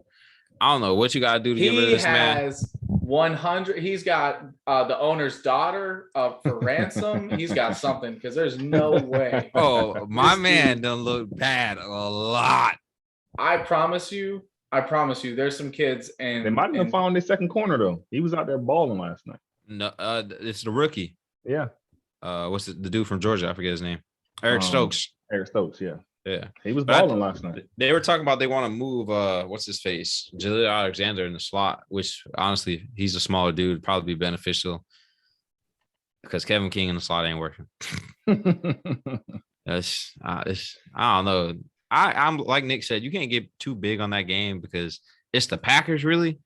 I don't know what you got to do to get rid of this man. He has 100. He's got the owner's daughter for ransom. He's got something because there's no way. Oh, my man don't look bad a lot. I promise you. There's some kids and they might have found his second corner though. He was out there balling last night. No, it's the rookie. Yeah. What's the dude from Georgia? I forget his name. Eric Stokes. Eric Stokes, yeah. Yeah. He was balling last night. They were talking about they want to move what's his face? Jaleel Alexander in the slot, which honestly, he's a smaller dude, probably be beneficial because Kevin King in the slot ain't working. It's I don't know. I'm like Nick said, you can't get too big on that game because it's the Packers, really.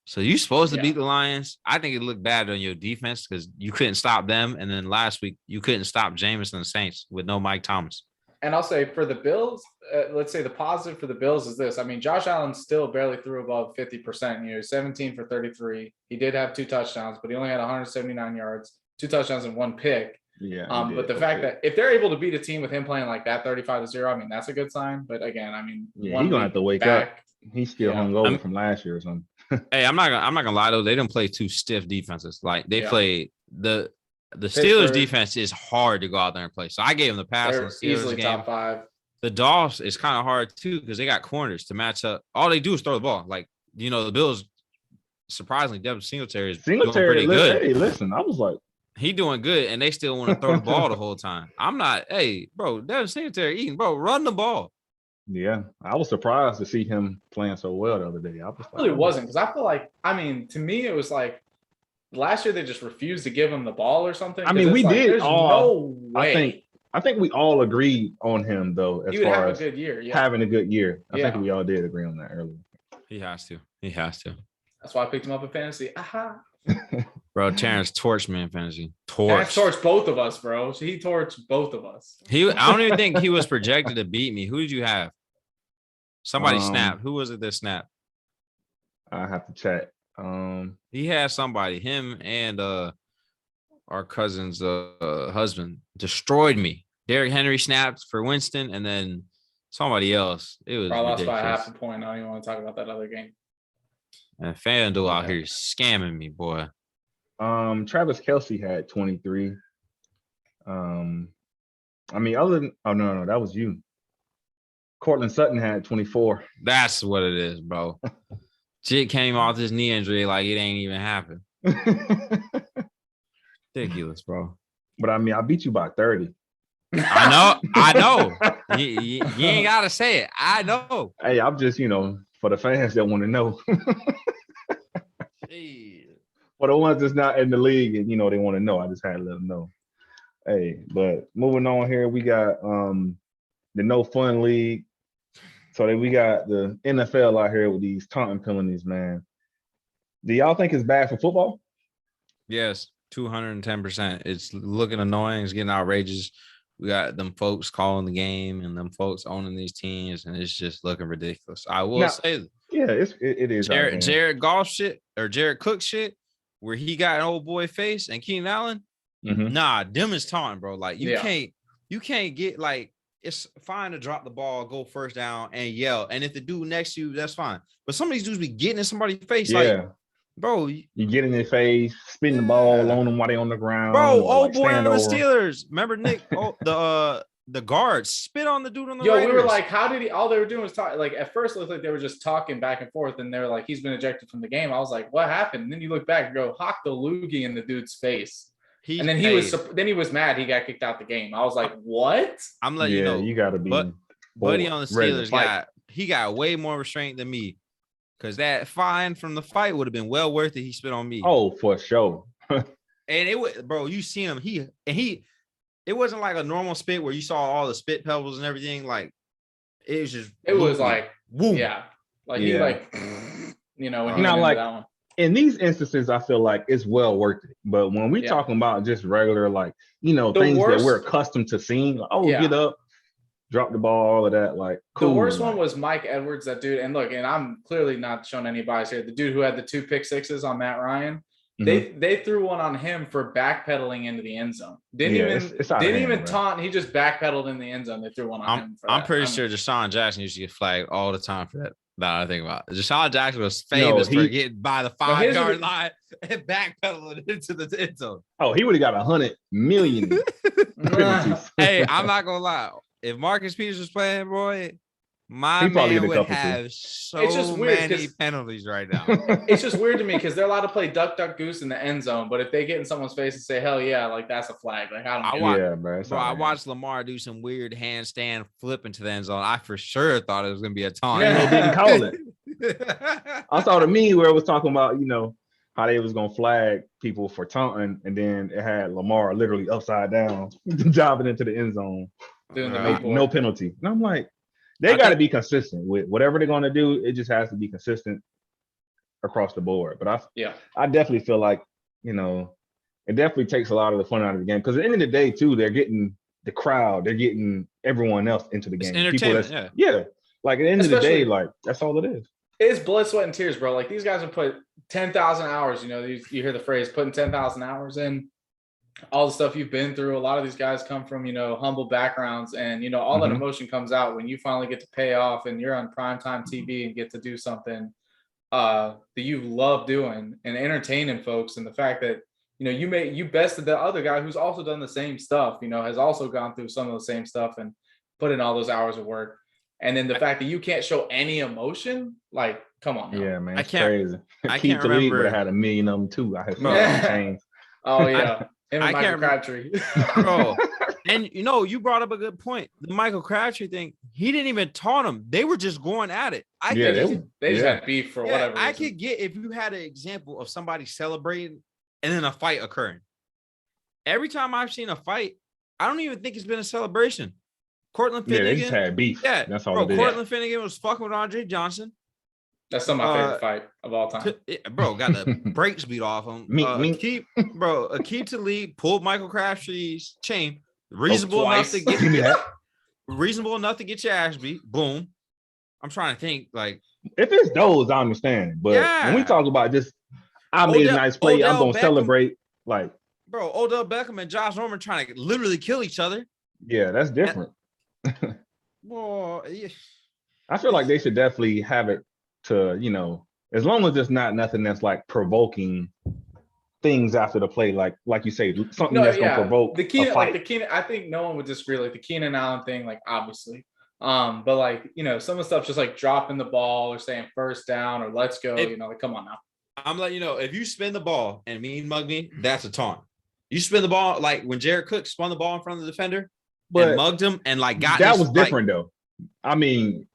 So you're supposed to beat the Lions. I think it looked bad on your defense because you couldn't stop them. And then last week, you couldn't stop Jameis and the Saints with no Mike Thomas. And I'll say for the Bills, let's say the positive for the Bills is this. I mean, Josh Allen still barely threw above 50%. 17 for 33. He did have 2 touchdowns, but he only had 179 yards, 2 touchdowns and 1 pick. Yeah. But the fact that if they're able to beat a team with him playing like that 35-0, I mean, that's a good sign. But again, I mean, he's gonna have to wake up. He's still hungover from last year or something. Hey, I'm not gonna lie though. They didn't play 2 stiff defenses. Like they played the Steelers defense is hard to go out there and play. So I gave them the pass on the Steelers easily game. top 5. The Dolphs is kind of hard too because they got corners to match up. All they do is throw the ball. Like the Bills. Surprisingly, Devin Singletary is doing pretty good. Hey, listen, I was like, he doing good, and they still want to throw the ball the whole time. I'm not. Hey, bro, Devin Singletary eating, bro. Run the ball. Yeah, I was surprised to see him playing so well the other day. I really wasn't because I feel like to me it was like last year they just refused to give him the ball or something. I mean, we did. There's no way. I think we all agreed on him though. As far as a good year, having a good year, I think we all did agree on that earlier. He has to. That's why I picked him up in fantasy. Aha. Bro, Terrance torched me in fantasy. Terrance torched both of us, bro. So he torched both of us. I don't even think he was projected to beat me. Who did you have? Somebody snapped. Who was it that snapped? I have to check. He had somebody, him and our cousin's husband destroyed me. Derrick Henry snapped for Winston, and then somebody else. It was I lost ridiculous. by half a point. I don't even want to talk about that other game. And FanDuel out here scamming me, boy. Travis Kelce had 23. Other than no, that was you. Cortland Sutton had 24. That's what it is, bro. Jit came off his knee injury like it ain't even happened. Ridiculous, bro. But I beat you by 30. I know. You ain't gotta say it. I know. Hey, I'm just, for the fans that want to know. For the ones that's not in the league and they want to know, I just had to let them know. Hey, but moving on here, we got the No Fun League. So then we got the NFL out here with these taunting penalties, man. Do y'all think it's bad for football? Yes, 210%. It's looking annoying. It's getting outrageous. We got them folks calling the game and them folks owning these teams, and it's just looking ridiculous. I will say, yeah, it is. Jared Goff shit or Jared Cook shit, where he got an old boy face and Keenan Allen. Mm-hmm. Nah, them is taunting, bro. Like you can't get like. It's fine to drop the ball, go first down, and yell. And if the dude next to you, that's fine. But some of these dudes be getting in somebody's face, like, bro. You get in their face, spin the ball on them while they on the ground. Bro, old boy on the Steelers. Remember Nick? the guards spit on the dude on the Yo, Raiders. we were like, how did he? All they were doing was talk. Like at first, it looked like they were just talking back and forth, and they were like, he's been ejected from the game. I was like, what happened? And then you look back and go, hock the loogie in the dude's face. And then he was mad. He got kicked out the game. I was like, what? I'm letting you know. You got to be. Buddy on the Steelers got got way more restraint than me, because that fine from the fight would have been well worth it. He spit on me. Oh, for sure. And it was, bro. You seen him? It wasn't like a normal spit where you saw all the spit pebbles and everything. Like it was just. It was like, woo. Yeah, like he like, you know, when he not like that one. In these instances, I feel like it's well worth it. But when we talking about just regular, like, you know, things that we're accustomed to seeing, like, get up, drop the ball, all of that, like, cool. The worst one was Mike Edwards, that dude. And look, and I'm clearly not showing any bias here. The dude who had the 2 pick sixes on Matt Ryan, they threw one on him for backpedaling into the end zone. Didn't even taunt. He just backpedaled in the end zone. They threw one on him. I'm pretty sure Deshaun Jackson used to get flagged all the time for that. That I think about. Deshaun Jackson was famous for getting by the 5-yard line and backpedaling into the end zone. Oh, he would have got 100 million penalties. Hey, I'm not gonna lie. If Marcus Peters was playing, boy, my man would have so many penalties right now. It's just weird to me because they're allowed to play duck, duck, goose in the end zone, but if they get in someone's face and say, hell yeah, like that's a flag. Like I watched Lamar do some weird handstand flip into the end zone. I for sure thought it was gonna be a taunt. Yeah, they didn't call it. I saw the meme where it was talking about, you know, how they was gonna flag people for taunting, and then it had Lamar literally upside down, jobbing into the end zone. No penalty. And I'm like, they got to be consistent with whatever they're going to do. It just has to be consistent across the board. But I definitely feel like, you know, it definitely takes a lot of the fun out of the game, because at the end of the day, too, they're getting the crowd, they're getting everyone else into the game. It's entertainment, Like at the end of the day, like that's all it is. It's blood, sweat, and tears, bro. Like these guys have put 10,000 hours. You know, you hear the phrase "putting 10,000 hours in." All the stuff you've been through. A lot of these guys come from, you know, humble backgrounds, and, you know, all that emotion comes out when you finally get to pay off and you're on primetime TV and get to do something that you love doing and entertaining folks. And the fact that, you know, you bested the other guy who's also done the same stuff, you know, has also gone through some of the same stuff and put in all those hours of work. And then the fact that you can't show any emotion, like, come on. Yeah, man. It's crazy. I can't remember. Keith would have had a million of them too. I had changed. Oh yeah. I can't Crabtree. Bro. And you know, you brought up a good point. The Michael Crabtree thing, he didn't even taunt him. They were just going at it. They just had beef for whatever reason. I could get if you had an example of somebody celebrating and then a fight occurring. Every time I've seen a fight, I don't even think it's been a celebration. Cortland Finnegan. Yeah, they just had beef. Yeah, that's all. Bro, Cortland Finnegan was fucking with Andre Johnson. That's still my favorite fight of all time. Bro, got the brakes beat off him. Aqib Talib pulled Michael Crabtree's chain. Reasonable enough to get your ass beat. Boom. I'm trying to think, like, if it's those, I understand. But when we talk about just, I made a nice play, I'm gonna celebrate. Like, bro, Odell Beckham and Josh Norman trying to literally kill each other. Yeah, that's different. Well, I feel like they should definitely have it to, you know, as long as it's not nothing that's like provoking things after the play, like you say, something that's gonna provoke a fight. I think no one would disagree. Like the Keenan Allen thing, like obviously, but like, you know, some of the stuff just like dropping the ball or saying first down or let's go. You know, like come on now. I'm letting you know, if you spin the ball and mug me, that's a taunt. You spin the ball like when Jared Cook spun the ball in front of the defender and mugged him and like got that was different though. I mean,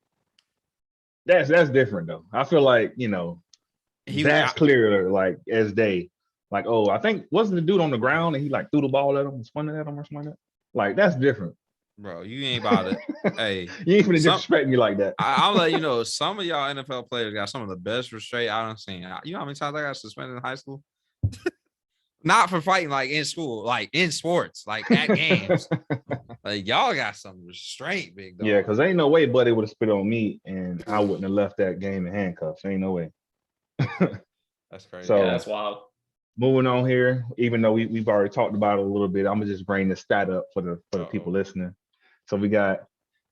that's different though. I feel like, you know, that's clearer like as day. Like, oh, I think wasn't the dude on the ground and he like threw the ball at him and spun it at him or something like that? Like, that's different. Bro, you ain't about it. Hey, you ain't gonna disrespect me like that. I'll let you know, some of y'all NFL players got some of the best restraint I've seen. You know how many times I got suspended in high school? Not for fighting, like in school, like in sports, like at games. Like y'all got some restraint, big dog. Yeah, because ain't no way Buddy would have spit on me and I wouldn't have left that game in handcuffs. Ain't no way. That's crazy. So, yeah, that's wild. Moving on here, even though we've already talked about it a little bit, I'm gonna just bring the stat up for the people listening. So we got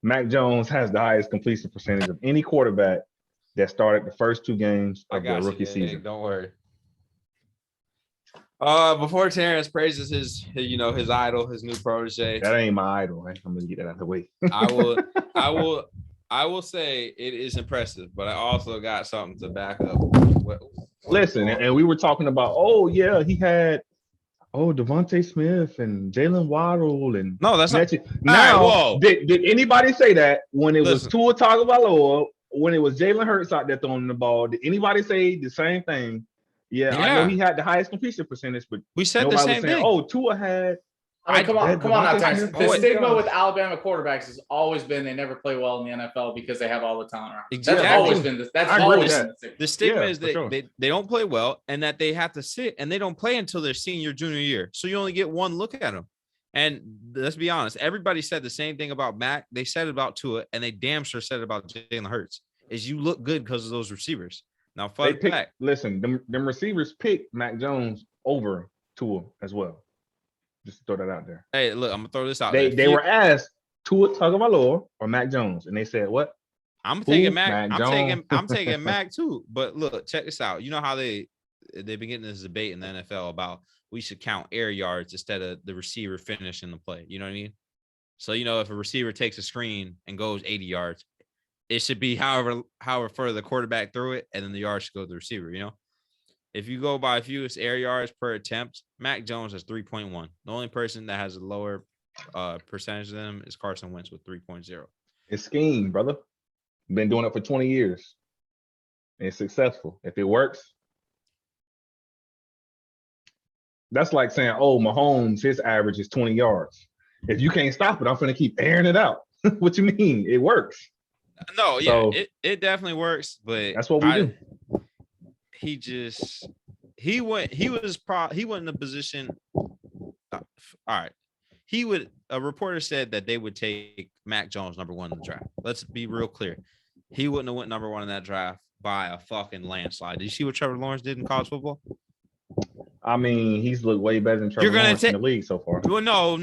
Mac Jones has the highest completion percentage of any quarterback that started the first two games of the rookie season. Don't worry. Before Terrance praises his idol, his new protege, That ain't my idol. Right? I'm gonna get that out of the way. I will say it is impressive, but I also got something to back up. Listen, and we were talking about, oh yeah, he had Devontae Smith and Jalen Waddle and No, that's not. Now, whoa. did anybody say that when it was Listen. Tua Tagovailoa, when it was Jalen Hurts out there throwing the ball? Did anybody say the same thing? Yeah, I know Yeah. he had the highest completion percentage, but We said the nobody was same saying, thing. oh, Tua had. I mean, come on now, Terrance. Smith. The Oh, stigma God. with Alabama quarterbacks has always been they never play well in the NFL because they have all the talent around. Exactly. That's always been this. That's I agree with always that. been the stigma. The stigma Yeah, is for that sure. they don't play well and that they have to sit and they don't play until their senior, junior year. So you only get one look at them. And let's be honest, everybody said the same thing about Mac. They said it about Tua, and they damn sure said it about Jalen Hurts. Is you look good because of those receivers. Now, fun fact. Listen, them receivers picked Mac Jones over Tua as well. Just to throw that out there. Hey, look, I'm gonna throw this out. They were asked Tua Tagovailoa or Mac Jones, and they said what? I'm taking Mac. I'm Jones. taking Mac too. But look, check this out. You know how they've been getting this debate in the NFL about we should count air yards instead of the receiver finishing the play. You know what I mean? So if a receiver takes a screen and goes 80 yards, it should be however further the quarterback threw it, and then the yards should go to the receiver. If you go by fewest air yards per attempt, Mac Jones has 3.1. The only person that has a lower percentage than him is Carson Wentz with 3.0. It's scheme, brother. Been doing it for 20 years. And it's successful. If it works, that's like saying, oh, Mahomes, his average is 20 yards. If you can't stop it, I'm going to keep airing it out. What you mean? It works. No, yeah, so, it definitely works, but that's what we do. He wasn't in a position. All right. A reporter said that they would take Mac Jones number 1 in the draft. Let's be real clear. He wouldn't have went number 1 in that draft by a fucking landslide. Did you see what Trevor Lawrence did in college football? I mean, he's looked way better than Trevor Lawrence in the league so far. Well, no.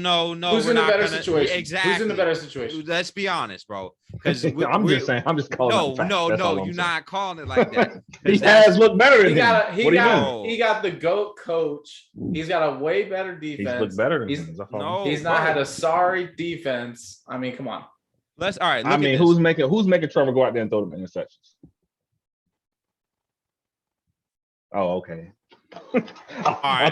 Who's in a better situation? Exactly. Who's in the better situation? Let's be honest, bro. Because I'm just saying. I'm just calling. No. You're not calling it like that. He has looked better than him. He got the GOAT coach. He's got a way better defense. He's looked better than him. He's not had a sorry defense. I mean, come on. All right. I mean, who's making Trevor go out there and throw them interceptions? Oh, okay. Right.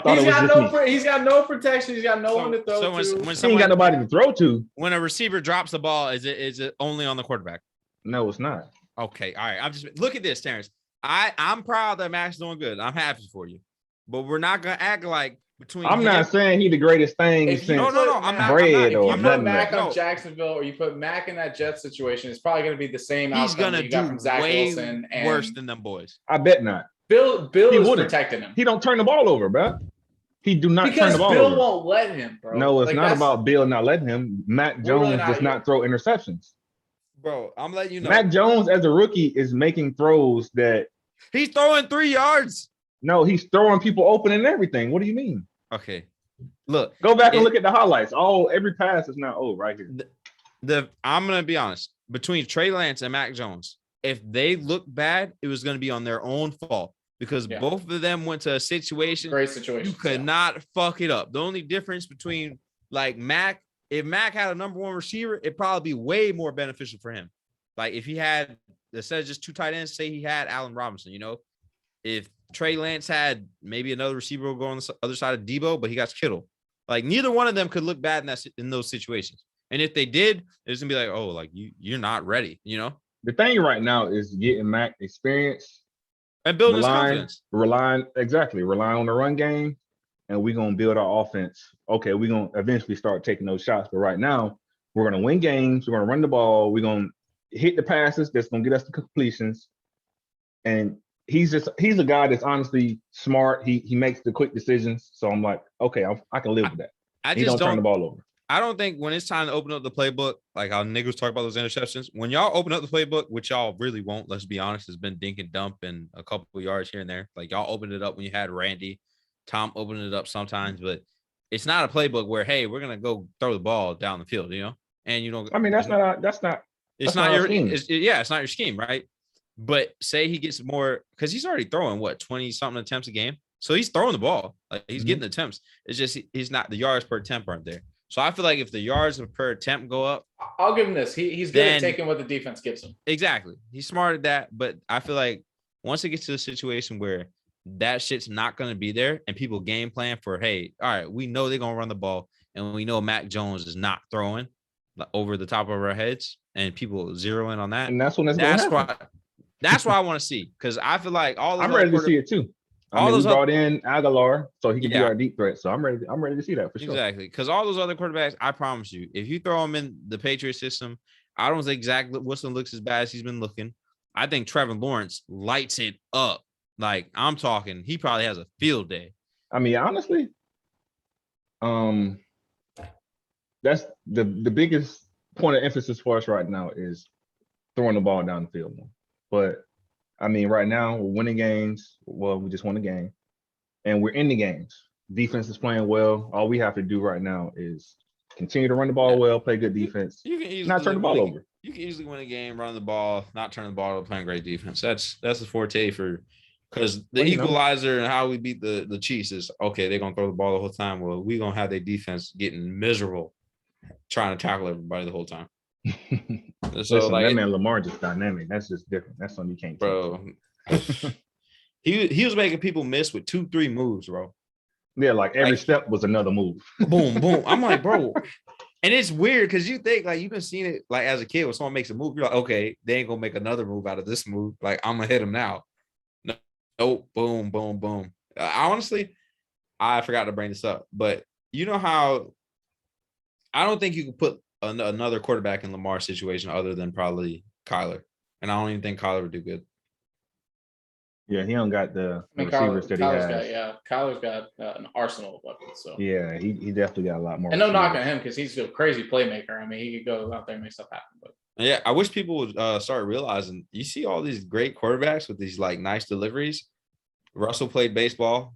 He's got no protection. He's got no one to throw to. He ain't got nobody to throw to. When a receiver drops the ball, is it only on the quarterback? No, it's not. Okay, all right. Look at this, Terrance. I'm proud that Mac's doing good. I'm happy for you, but we're not gonna act like between. I'm not saying he the greatest thing since no. I'm not. Bread or nothing. You put Mac on Jacksonville, or you put Mac in that Jets situation, it's probably gonna be the same. He's gonna do from Zach way Wilson and worse than them boys. I bet not. Bill is protecting him. He don't turn the ball over, bro. He do not turn the ball Bill over. Won't let him, bro. No, it's not about Bill not letting him. Mac Jones does not throw interceptions. Bro, I'm letting you know. Mac Jones, as a rookie, is making throws that he's throwing 3 yards. No, he's throwing people open and everything. What do you mean? Okay, look. Go back and look at the highlights. every pass is now right here. I'm gonna be honest. Between Trey Lance and Mac Jones, if they look bad, it was gonna be on their own fault. Because both of them went to a situation. Great situation. You could not fuck it up. The only difference between Mac, if Mac had a number 1 receiver, it'd probably be way more beneficial for him. Like if he had, instead of just 2 tight ends, say he had Allen Robinson, if Trey Lance had maybe another receiver go on the other side of Debo, but he got Kittle. Like neither one of them could look bad in those situations. And if they did, it's gonna be like, oh, like you're not ready, The thing right now is getting Mac experience. And building his confidence. Relying on the run game, and we're going to build our offense. Okay, we're going to eventually start taking those shots. But right now, we're going to win games. We're going to run the ball. We're going to hit the passes that's going to get us the completions. And he's a guy that's honestly smart. He makes the quick decisions. So I'm like, okay, I can live with that. He don't turn the ball over. I don't think when it's time to open up the playbook, like how niggas talk about those interceptions, when y'all open up the playbook, which y'all really won't, let's be honest, it's been dink and dump and a couple of yards here and there. Like y'all opened it up when you had Randy. Tom opened it up sometimes, but it's not a playbook where, hey, we're gonna go throw the ball down the field, And you don't. I mean, it's not your scheme, right? But say he gets more because he's already throwing 20 something attempts a game. So he's throwing the ball. Like he's Mhm. getting attempts. It's just he's not the yards per attempt aren't there. So I feel like if the yards per attempt go up, I'll give him this. He's good at taking what the defense gives him. exactly. He's smart at that. But I feel like once it gets to a situation where that shit's not going to be there and people game plan for, hey, all right, we know they're going to run the ball and we know Mac Jones is not throwing over the top of our heads and people zero in on that. And that's when it's going to happen. That's why I want to see, because I feel like all those I'm ready to see it too. I mean, we brought in Aguilar so he can be our deep threat. So I'm ready to see that for sure. Exactly. Because all those other quarterbacks, I promise you, if you throw them in the Patriot system, I don't think Zach Wilson looks as bad as he's been looking. I think Trevor Lawrence lights it up. Like I'm talking, he probably has a field day. I mean, honestly, that's the biggest point of emphasis for us right now is throwing the ball down the field more. But I mean, right now we're winning games. Well, we just won the game, and we're in the games. Defense is playing well. All we have to do right now is continue to run the ball well, play good defense, You can easily not turn the ball over. You can easily win a game, run the ball, not turn the ball over, playing great defense. That's the forte for, because the equalizer and how we beat the Chiefs is okay. They're gonna throw the ball the whole time. Well, we're gonna have their defense getting miserable, trying to tackle everybody the whole time. So Listen, like that man Lamar just dynamic. That's just different. That's something you can't teach. Bro. he was making people miss with 2-3 moves, bro. Yeah, like every step was another move. Boom, boom. I'm like, bro. And it's weird because you think like you've been seeing it like as a kid when someone makes a move, you're like, okay, they ain't gonna make another move out of this move. Like I'm gonna hit him now. No, boom, boom, boom. Honestly, I forgot to bring this up, but you know how I don't think you could put another quarterback in Lamar's situation other than probably Kyler, and I don't even think Kyler would do good. Yeah, he don't got the receivers that he has. Kyler's got an arsenal of weapons. So yeah, he definitely got a lot more. And no knock on him because he's a crazy playmaker. I mean, he could go out there and make stuff happen. But yeah, I wish people would start realizing you see all these great quarterbacks with these like nice deliveries. Russell played baseball.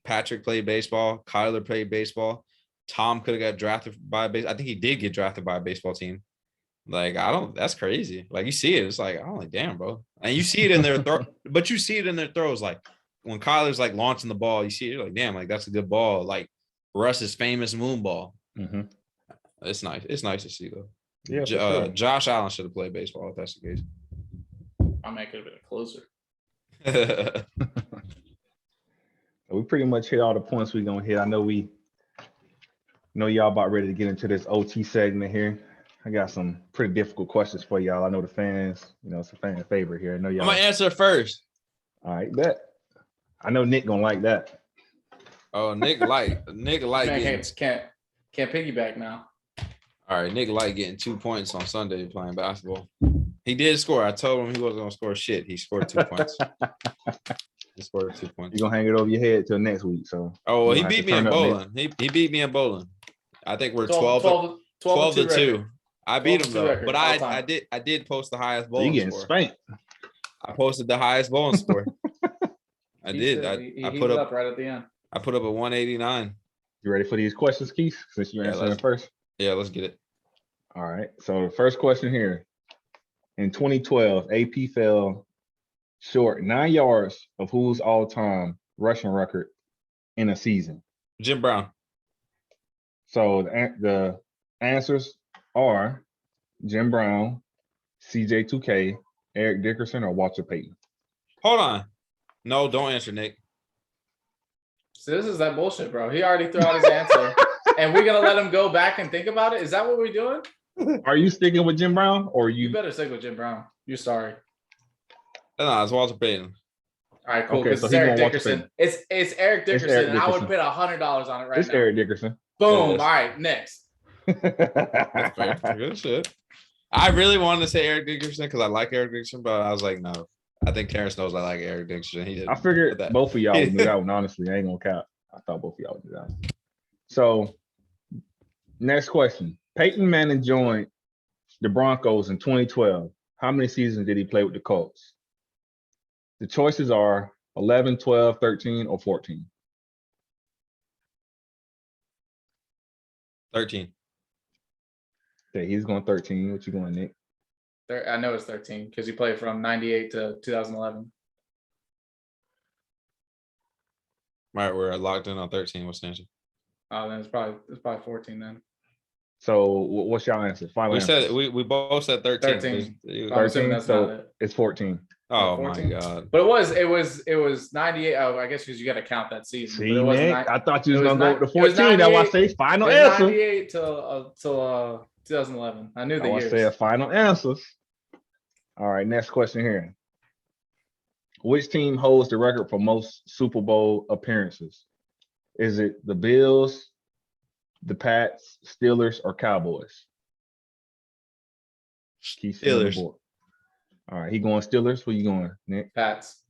Patrick played baseball. Kyler played baseball. Tom could have got drafted by a baseball. I think he did get drafted by a baseball team. Like, that's crazy. Like, you see it. It's like, I'm like, damn, bro. And you see it in their throw, but you see it in their throws. Like, when Kyler's like launching the ball, you see it, you're like, damn, like, that's a good ball. Like, Russ's famous moon ball. Mm-hmm. It's nice. It's nice to see, though. Yeah. Sure. Josh Allen should have played baseball if that's the case. I might could have been a closer. We pretty much hit all the points we're going to hit. I know y'all about ready to get into this OT segment here. I got some pretty difficult questions for y'all. I know the fans, it's a fan favorite here. I know y'all. I'm gonna answer first. All right, bet. I know Nick gonna like that. Oh, Nick like Man, can't piggyback now. All right, Nick like getting 2 points on Sunday playing basketball. He did score. I told him he wasn't gonna score shit. He scored 2 points. He scored 2 points. You're gonna hang it over your head till next week. So he beat me in bowling. He beat me in bowling. I think we're 12 to 2. I beat him though, but I did post the highest bowling getting score. Spanked. I posted the highest bowling score. I did. I put up right at the end. I put up a 189. You ready for these questions, Keith? Since you're answering first. Yeah, let's get it. All right. So the first question here. In 2012, AP fell short 9 yards of whose all-time rushing record in a season? Jim Brown. So the answers are Jim Brown, CJ2K, Eric Dickerson, or Walter Payton. Hold on. No, don't answer, Nick. So this is that bullshit, bro. He already threw out his answer. And we're going to let him go back and think about it? Is that what we're doing? Are you sticking with Jim Brown or you? You better stick with Jim Brown. You're sorry. No, it's Walter Payton. All right, cool. Okay, so it's Eric Dickerson. It's Eric Dickerson, and I would put $100 on it right now. It's Eric Dickerson. Boom. All right, next. That's fair. Good shit. I really wanted to say Eric Dickerson because I like Eric Dickerson, but I was like, no. I think Terrance knows I like Eric Dickerson. I figured both of y'all would do that one, honestly. I ain't gonna count. I thought both of y'all would do that one. So, next question. Peyton Manning joined the Broncos in 2012. How many seasons did he play with the Colts? The choices are 11, 12, 13, or 14. 13. Okay, he's going 13. What you going, Nick? I know it's 13 because he played from 98 to 2011. Right, we're locked in on 13. What's the answer? Oh, then it's probably 14 then. So what's y'all answer? Final We answer. said we both said 13. 13. There's- I'm assuming 13. that's not So it. it's 14. Oh my 14? god. But it was 98. Oh, I guess because you got to count that season. See, but it wasn't Nick, I thought you was it was gonna go ni- with the it was 14. That's why I 98. say final It was answer. 98 till 2011. I knew the I years. said final answers. All right, next question here. Which team holds the record for most Super Bowl appearances? Is it the Bills, the Pats, Steelers, or Cowboys? Keith's on the Steelers. board. All right, he going Steelers. Where you going, Nick? Pats.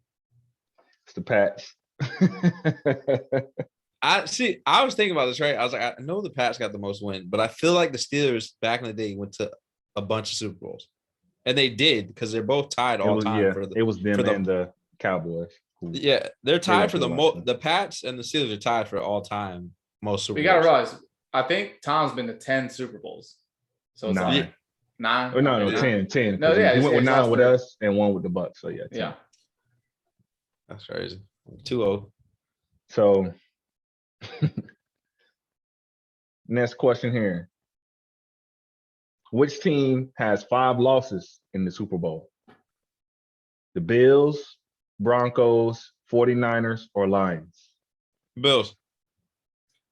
It's the Pats. I was thinking about this, right? I was like, I know the Pats got the most wins, but I feel like the Steelers back in the day went to a bunch of Super Bowls. And they did because they're both tied all time for the it was them for the- and the Cowboys. yeah, they're tied for the went to most. The Pats and the Steelers are tied for all time most Super We Bowls. got to realize, I think Tom's been to 10 Super Bowls. So it's Nine. like 9. Oh, no, Okay, 10. No, 'cause yeah, he went with it's 9 last with three. us and 1 with the Bucks. So yeah, 10. Yeah. That's crazy. 2-0. So next question here. Which team has 5 losses in the Super Bowl? The Bills, Broncos, 49ers, or Lions? Bills.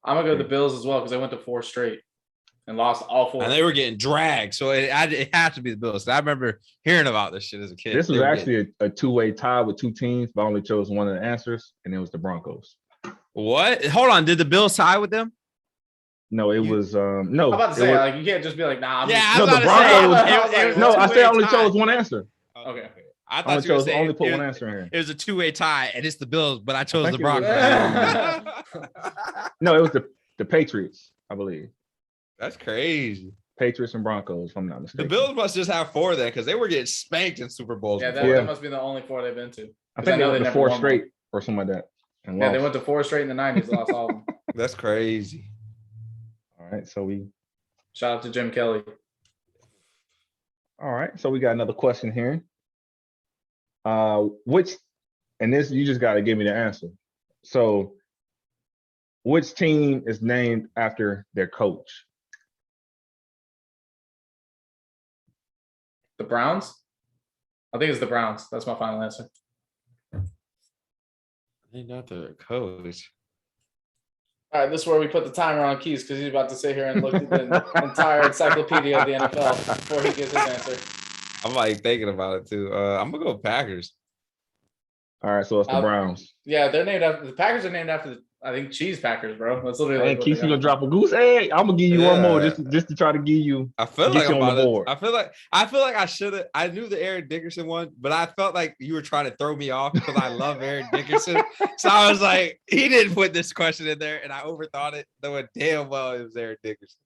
I'm going to go with the Bills as well because they went to 4 straight and lost all 4. And they were getting dragged. So it had to be the Bills. I remember hearing about this shit as a kid. This was They were actually a two-way tie with 2 teams, but I only chose one of the answers, and it was the Broncos. what? Hold on. Did the Bills tie with them? No, it was no. I'm about to it say, was- like, you can't just be like, nah. I No, was the about to say, Broncos- it was a no, I said I only two-way tie. chose one answer. Okay. I I thought only you were chose saying only put it one was- answer in here. It was a two-way tie, and it's the Bills, but I chose think the it was- Broncos. No, it was the Patriots, I believe. That's crazy. Patriots and Broncos, if I'm not The mistaken. Bills must just have 4 then, because they were getting spanked in Super Bowls. Yeah, before. that must be the only 4 they've been to. I 'Cause think they know went to never 4 won straight one. or something like that. And Yeah, they lost. went to 4 straight in the 90s, lost all of them. That's crazy. All right, so we Shout out to Jim Kelly. got another question here. And this you just got to give me the answer. So, which team is named after their coach? The Browns? I think it's the Browns. That's my final answer. They not the coach. All right, this is where we put the timer on Keys because he's about to sit here and look at the entire encyclopedia of the NFL before he gives his answer. I'm like thinking about it too. I'm gonna go Packers. All right, so it's the Browns. Yeah, they're named after the Packers are named after I think cheese Packers, bro. That's literally Hey, like what Keith, they you gonna got. drop a goose egg? I'm gonna give you one more Yeah. just to try to give you. I feel Get like you I'm on about the to. board. I feel like I should have. I knew the Eric Dickerson one, but I felt like you were trying to throw me off because I love Eric Dickerson. So I was like, he didn't put this question in there, and I overthought it, knowing damn well it was Eric Dickerson.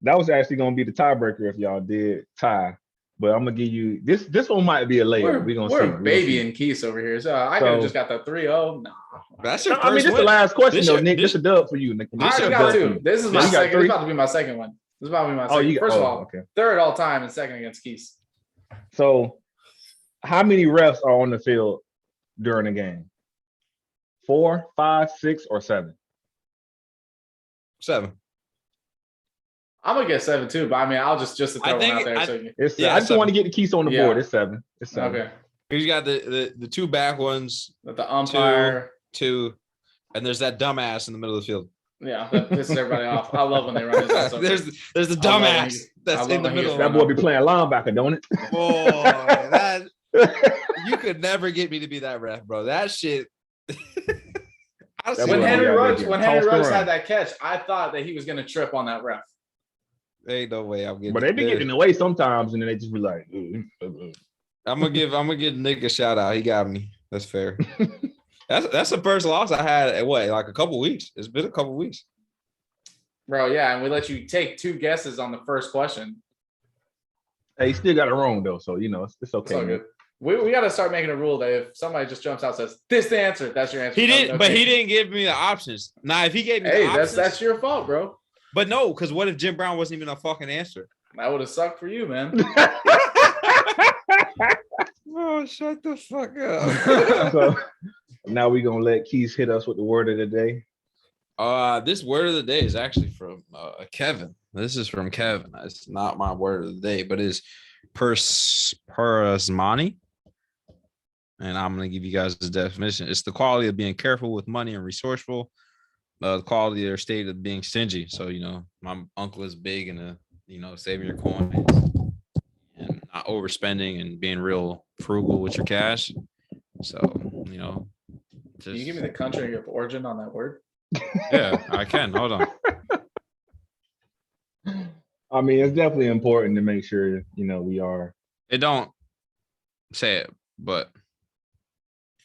That was actually gonna be the tiebreaker if y'all did tie. But I'm gonna give you this. This one might be a layup. We're gonna see. We're babying Keys over here. So I could have just got the 3-0. Nah. That's your I first mean, this is the win. last question This though, your- Nick. this- This is a dub for you, Nick. I This already is a got dub for 2. you. This is Yeah, my you got second. This 3? is about to be my second one. This is about to be my Oh, second. you First of all, okay. 3rd all time and 2nd against Keys. So, how many refs are on the field during the game? 4, 5, 6, or 7? 7. I'm gonna get 7 too, but I mean, I'll just to throw one out there. It's Yeah, I just 7. want to get the keys on the Yeah. board. It's 7. It's 7. Okay. You got the 2 back ones, But the umpire, 2, and there's that dumbass in the middle of the field. yeah, that pisses everybody off. I love when they run his ass over. There's the I love when dumbass he- I that's love in the when he middle. gets That boy be playing linebacker, don't it? Boy, that you could never get me to be that ref, bro. That shit. I That see when boy Henry be out there Ruggs getting when Henry tossed Ruggs around. had that catch, I thought that he was gonna trip on that ref. ain't no way I'm getting. But they be there. getting in the way sometimes, and then they just be like, I'm gonna give Nick a shout out. He got me. That's fair. That's the first loss I had at what, like a couple weeks. It's been a couple weeks. Bro, yeah, and we let you take 2 guesses on the first question. Hey, he still got it wrong though, so you know it's It's okay. all good. We got to start making a rule that if somebody just jumps out and says, this the answer, that's your answer. He No- didn't, no but he change. didn't give me the options. Now, if he gave me Hey, the options, that's your fault, bro. but no, because what if Jim Brown wasn't even a fucking answer? That would have sucked for you, man. Oh, shut the fuck up. So Now we're gonna let Keys hit us with the word of the day. This word of the day is actually from Kevin. This is from Kevin. It's not my word of the day, but it's parasmani. And I'm gonna give you guys the definition. It's the quality of being careful with money and resourceful. The quality or state of being stingy. So my uncle is big into saving your coins and not overspending and being real frugal with your cash. So Can you give me the country of origin on that word? Yeah, I can. Hold on. I mean, it's definitely important to make sure we are. It don't say it, but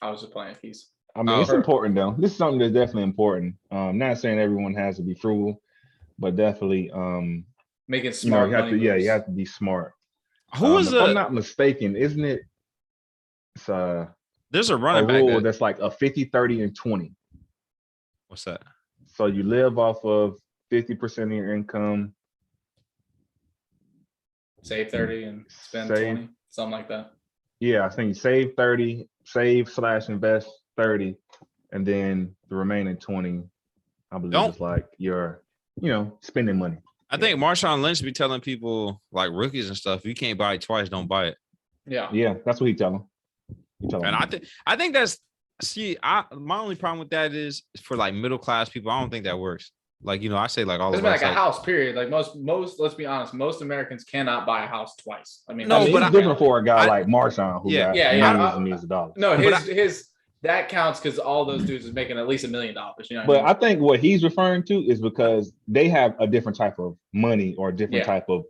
I was just playing keys. I mean, it's important though. This is something that's definitely important. Not saying everyone has to be frugal, but definitely making smart. You have to. Yeah, you have to be smart. Who is if I'm not mistaken, isn't it? It's there's a running rule back that's like a 50, 30, and 20. What's that? So you live off of 50% of your income. Save 30 and spend 20, something like that. Yeah, I think save 30, save/invest 30, and then the remaining 20, I believe is like your, spending money. I think Marshawn Lynch be telling people like rookies and stuff, you can't buy it twice, don't buy it. Yeah, that's what he tell them. And I think that's my only problem with that is for like middle class people. I don't think that works. Like I say like all of us, like a house. Period. Like most. Let's be honest. Most Americans cannot buy a house twice. I mean, but it's different for a guy like Marshawn who got millions and millions of dollars. No, his that counts because all those dudes is making at least $1 million. I think what he's referring to is because they have a different type of money or a different type of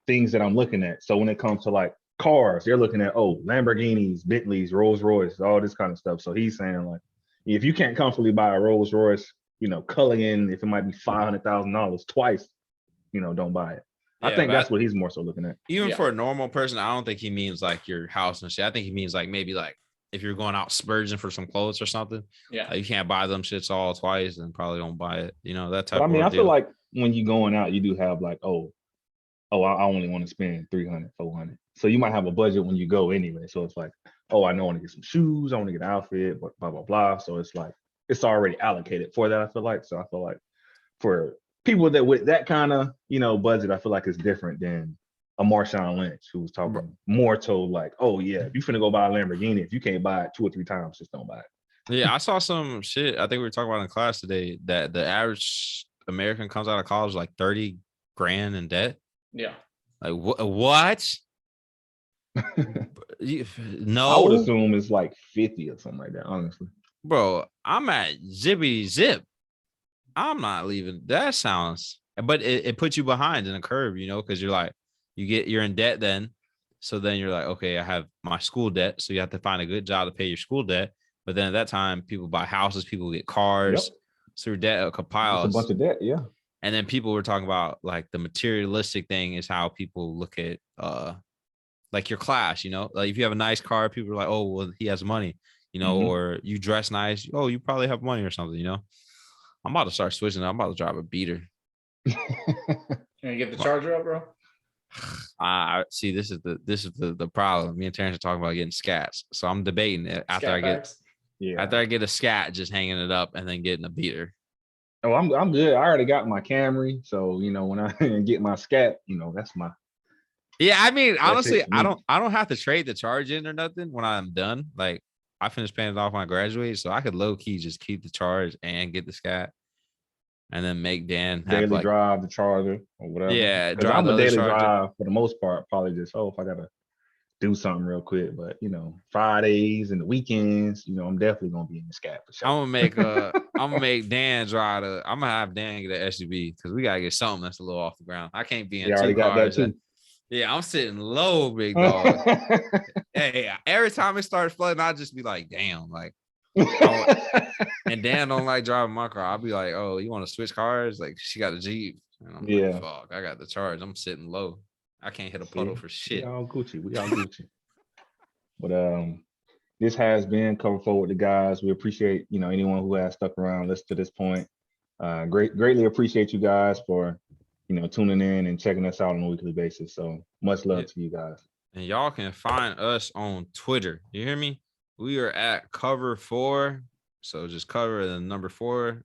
things that I'm looking at. So when it comes to like cars, they're looking at Lamborghinis, Bentleys, Rolls Royce, all this kind of stuff. So he's saying like, if you can't comfortably buy a Rolls Royce, Culligan, if it might be $500,000 twice, don't buy it. I think that's what he's more so looking at. Even for a normal person, I don't think he means like your house and shit. I think he means like maybe like if you're going out splurging for some clothes or something. Yeah, you can't buy them shits all twice and probably don't buy it. That type. But I mean, I feel like when you're going out, you do have like, I only want to spend $300, $400. So you might have a budget when you go anyway. So it's like, I know I want to get some shoes, I want to get an outfit, but blah, blah, blah. So it's like, it's already allocated for that, I feel like. So I feel like for people that with that kind of, budget, I feel like it's different than a Marshawn Lynch who's talking more to like, if you finna go buy a Lamborghini, if you can't buy it 2 or 3 times, just don't buy it. Yeah, I saw some shit. I think we were talking about in class today that the average American comes out of college like 30 grand in debt. Yeah. Like what? No, I would assume it's like 50 or something like that, honestly. Bro, I'm at zippity zip. I'm not leaving. That sounds, but it puts you behind in a curve, because you're like, you're in debt then. So then you're like, okay, I have my school debt. So you have to find a good job to pay your school debt. But then at that time, people buy houses, people get cars. Yep. So your debt compiles. It's a bunch of debt, yeah. And then people were talking about like the materialistic thing is how people look at like your class, like if you have a nice car, people are like, oh, well, he has money, or you dress nice. Oh, you probably have money or something, I'm about to start switching. I'm about to drive a beater. Can you get the Charger up, bro? See, this is the problem. Me and Terrance are talking about getting scats. So I'm debating it after I get a scat, just hanging it up and then getting a beater. Oh, I'm good. I already got my Camry. So, when I get my scat, that's my. Yeah, I mean, honestly, I don't have to trade the charge in or nothing when I'm done. Like I finished paying it off when I graduated, so I could low key just keep the charge and get the scat, and then make Dan have daily drive the Charger or whatever. Yeah, I'm a daily drive for the most part. Probably just if I gotta do something real quick, but Fridays and the weekends, I'm definitely gonna be in the scat for sure. I'm gonna make Dan drive I'm gonna have Dan get an SUV because we gotta get something that's a little off the ground. I can't be in 2 cars. Yeah, I'm sitting low, big dog. Hey, every time it starts flooding, I'll just be like, damn, like, and Dan don't like driving my car. I'll be like, oh, you want to switch cars? Like, she got a Jeep. And I'm like, fuck, I got the charge. I'm sitting low. I can't hit a puddle for shit. We all Gucci. But this has been Cover Forward the guys. We appreciate, anyone who has stuck around, listened to this point. Greatly appreciate you guys for tuning in and checking us out on a weekly basis. So much love to you guys. And y'all can find us on Twitter. You hear me? We are at cover 4. So just cover the number 4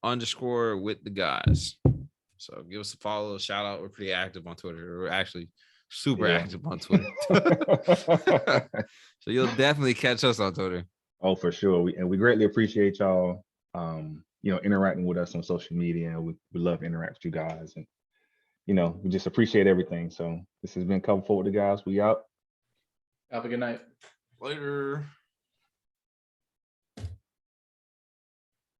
_ with the guys. So give us a follow, shout out. We're pretty active on Twitter. We're actually super active on Twitter. So you'll definitely catch us on Twitter. Oh, for sure. We greatly appreciate y'all, interacting with us on social media. And we love interacting with you guys. And, we just appreciate everything. So this has been Cover 4 with the guys. We out. Have a good night. Later.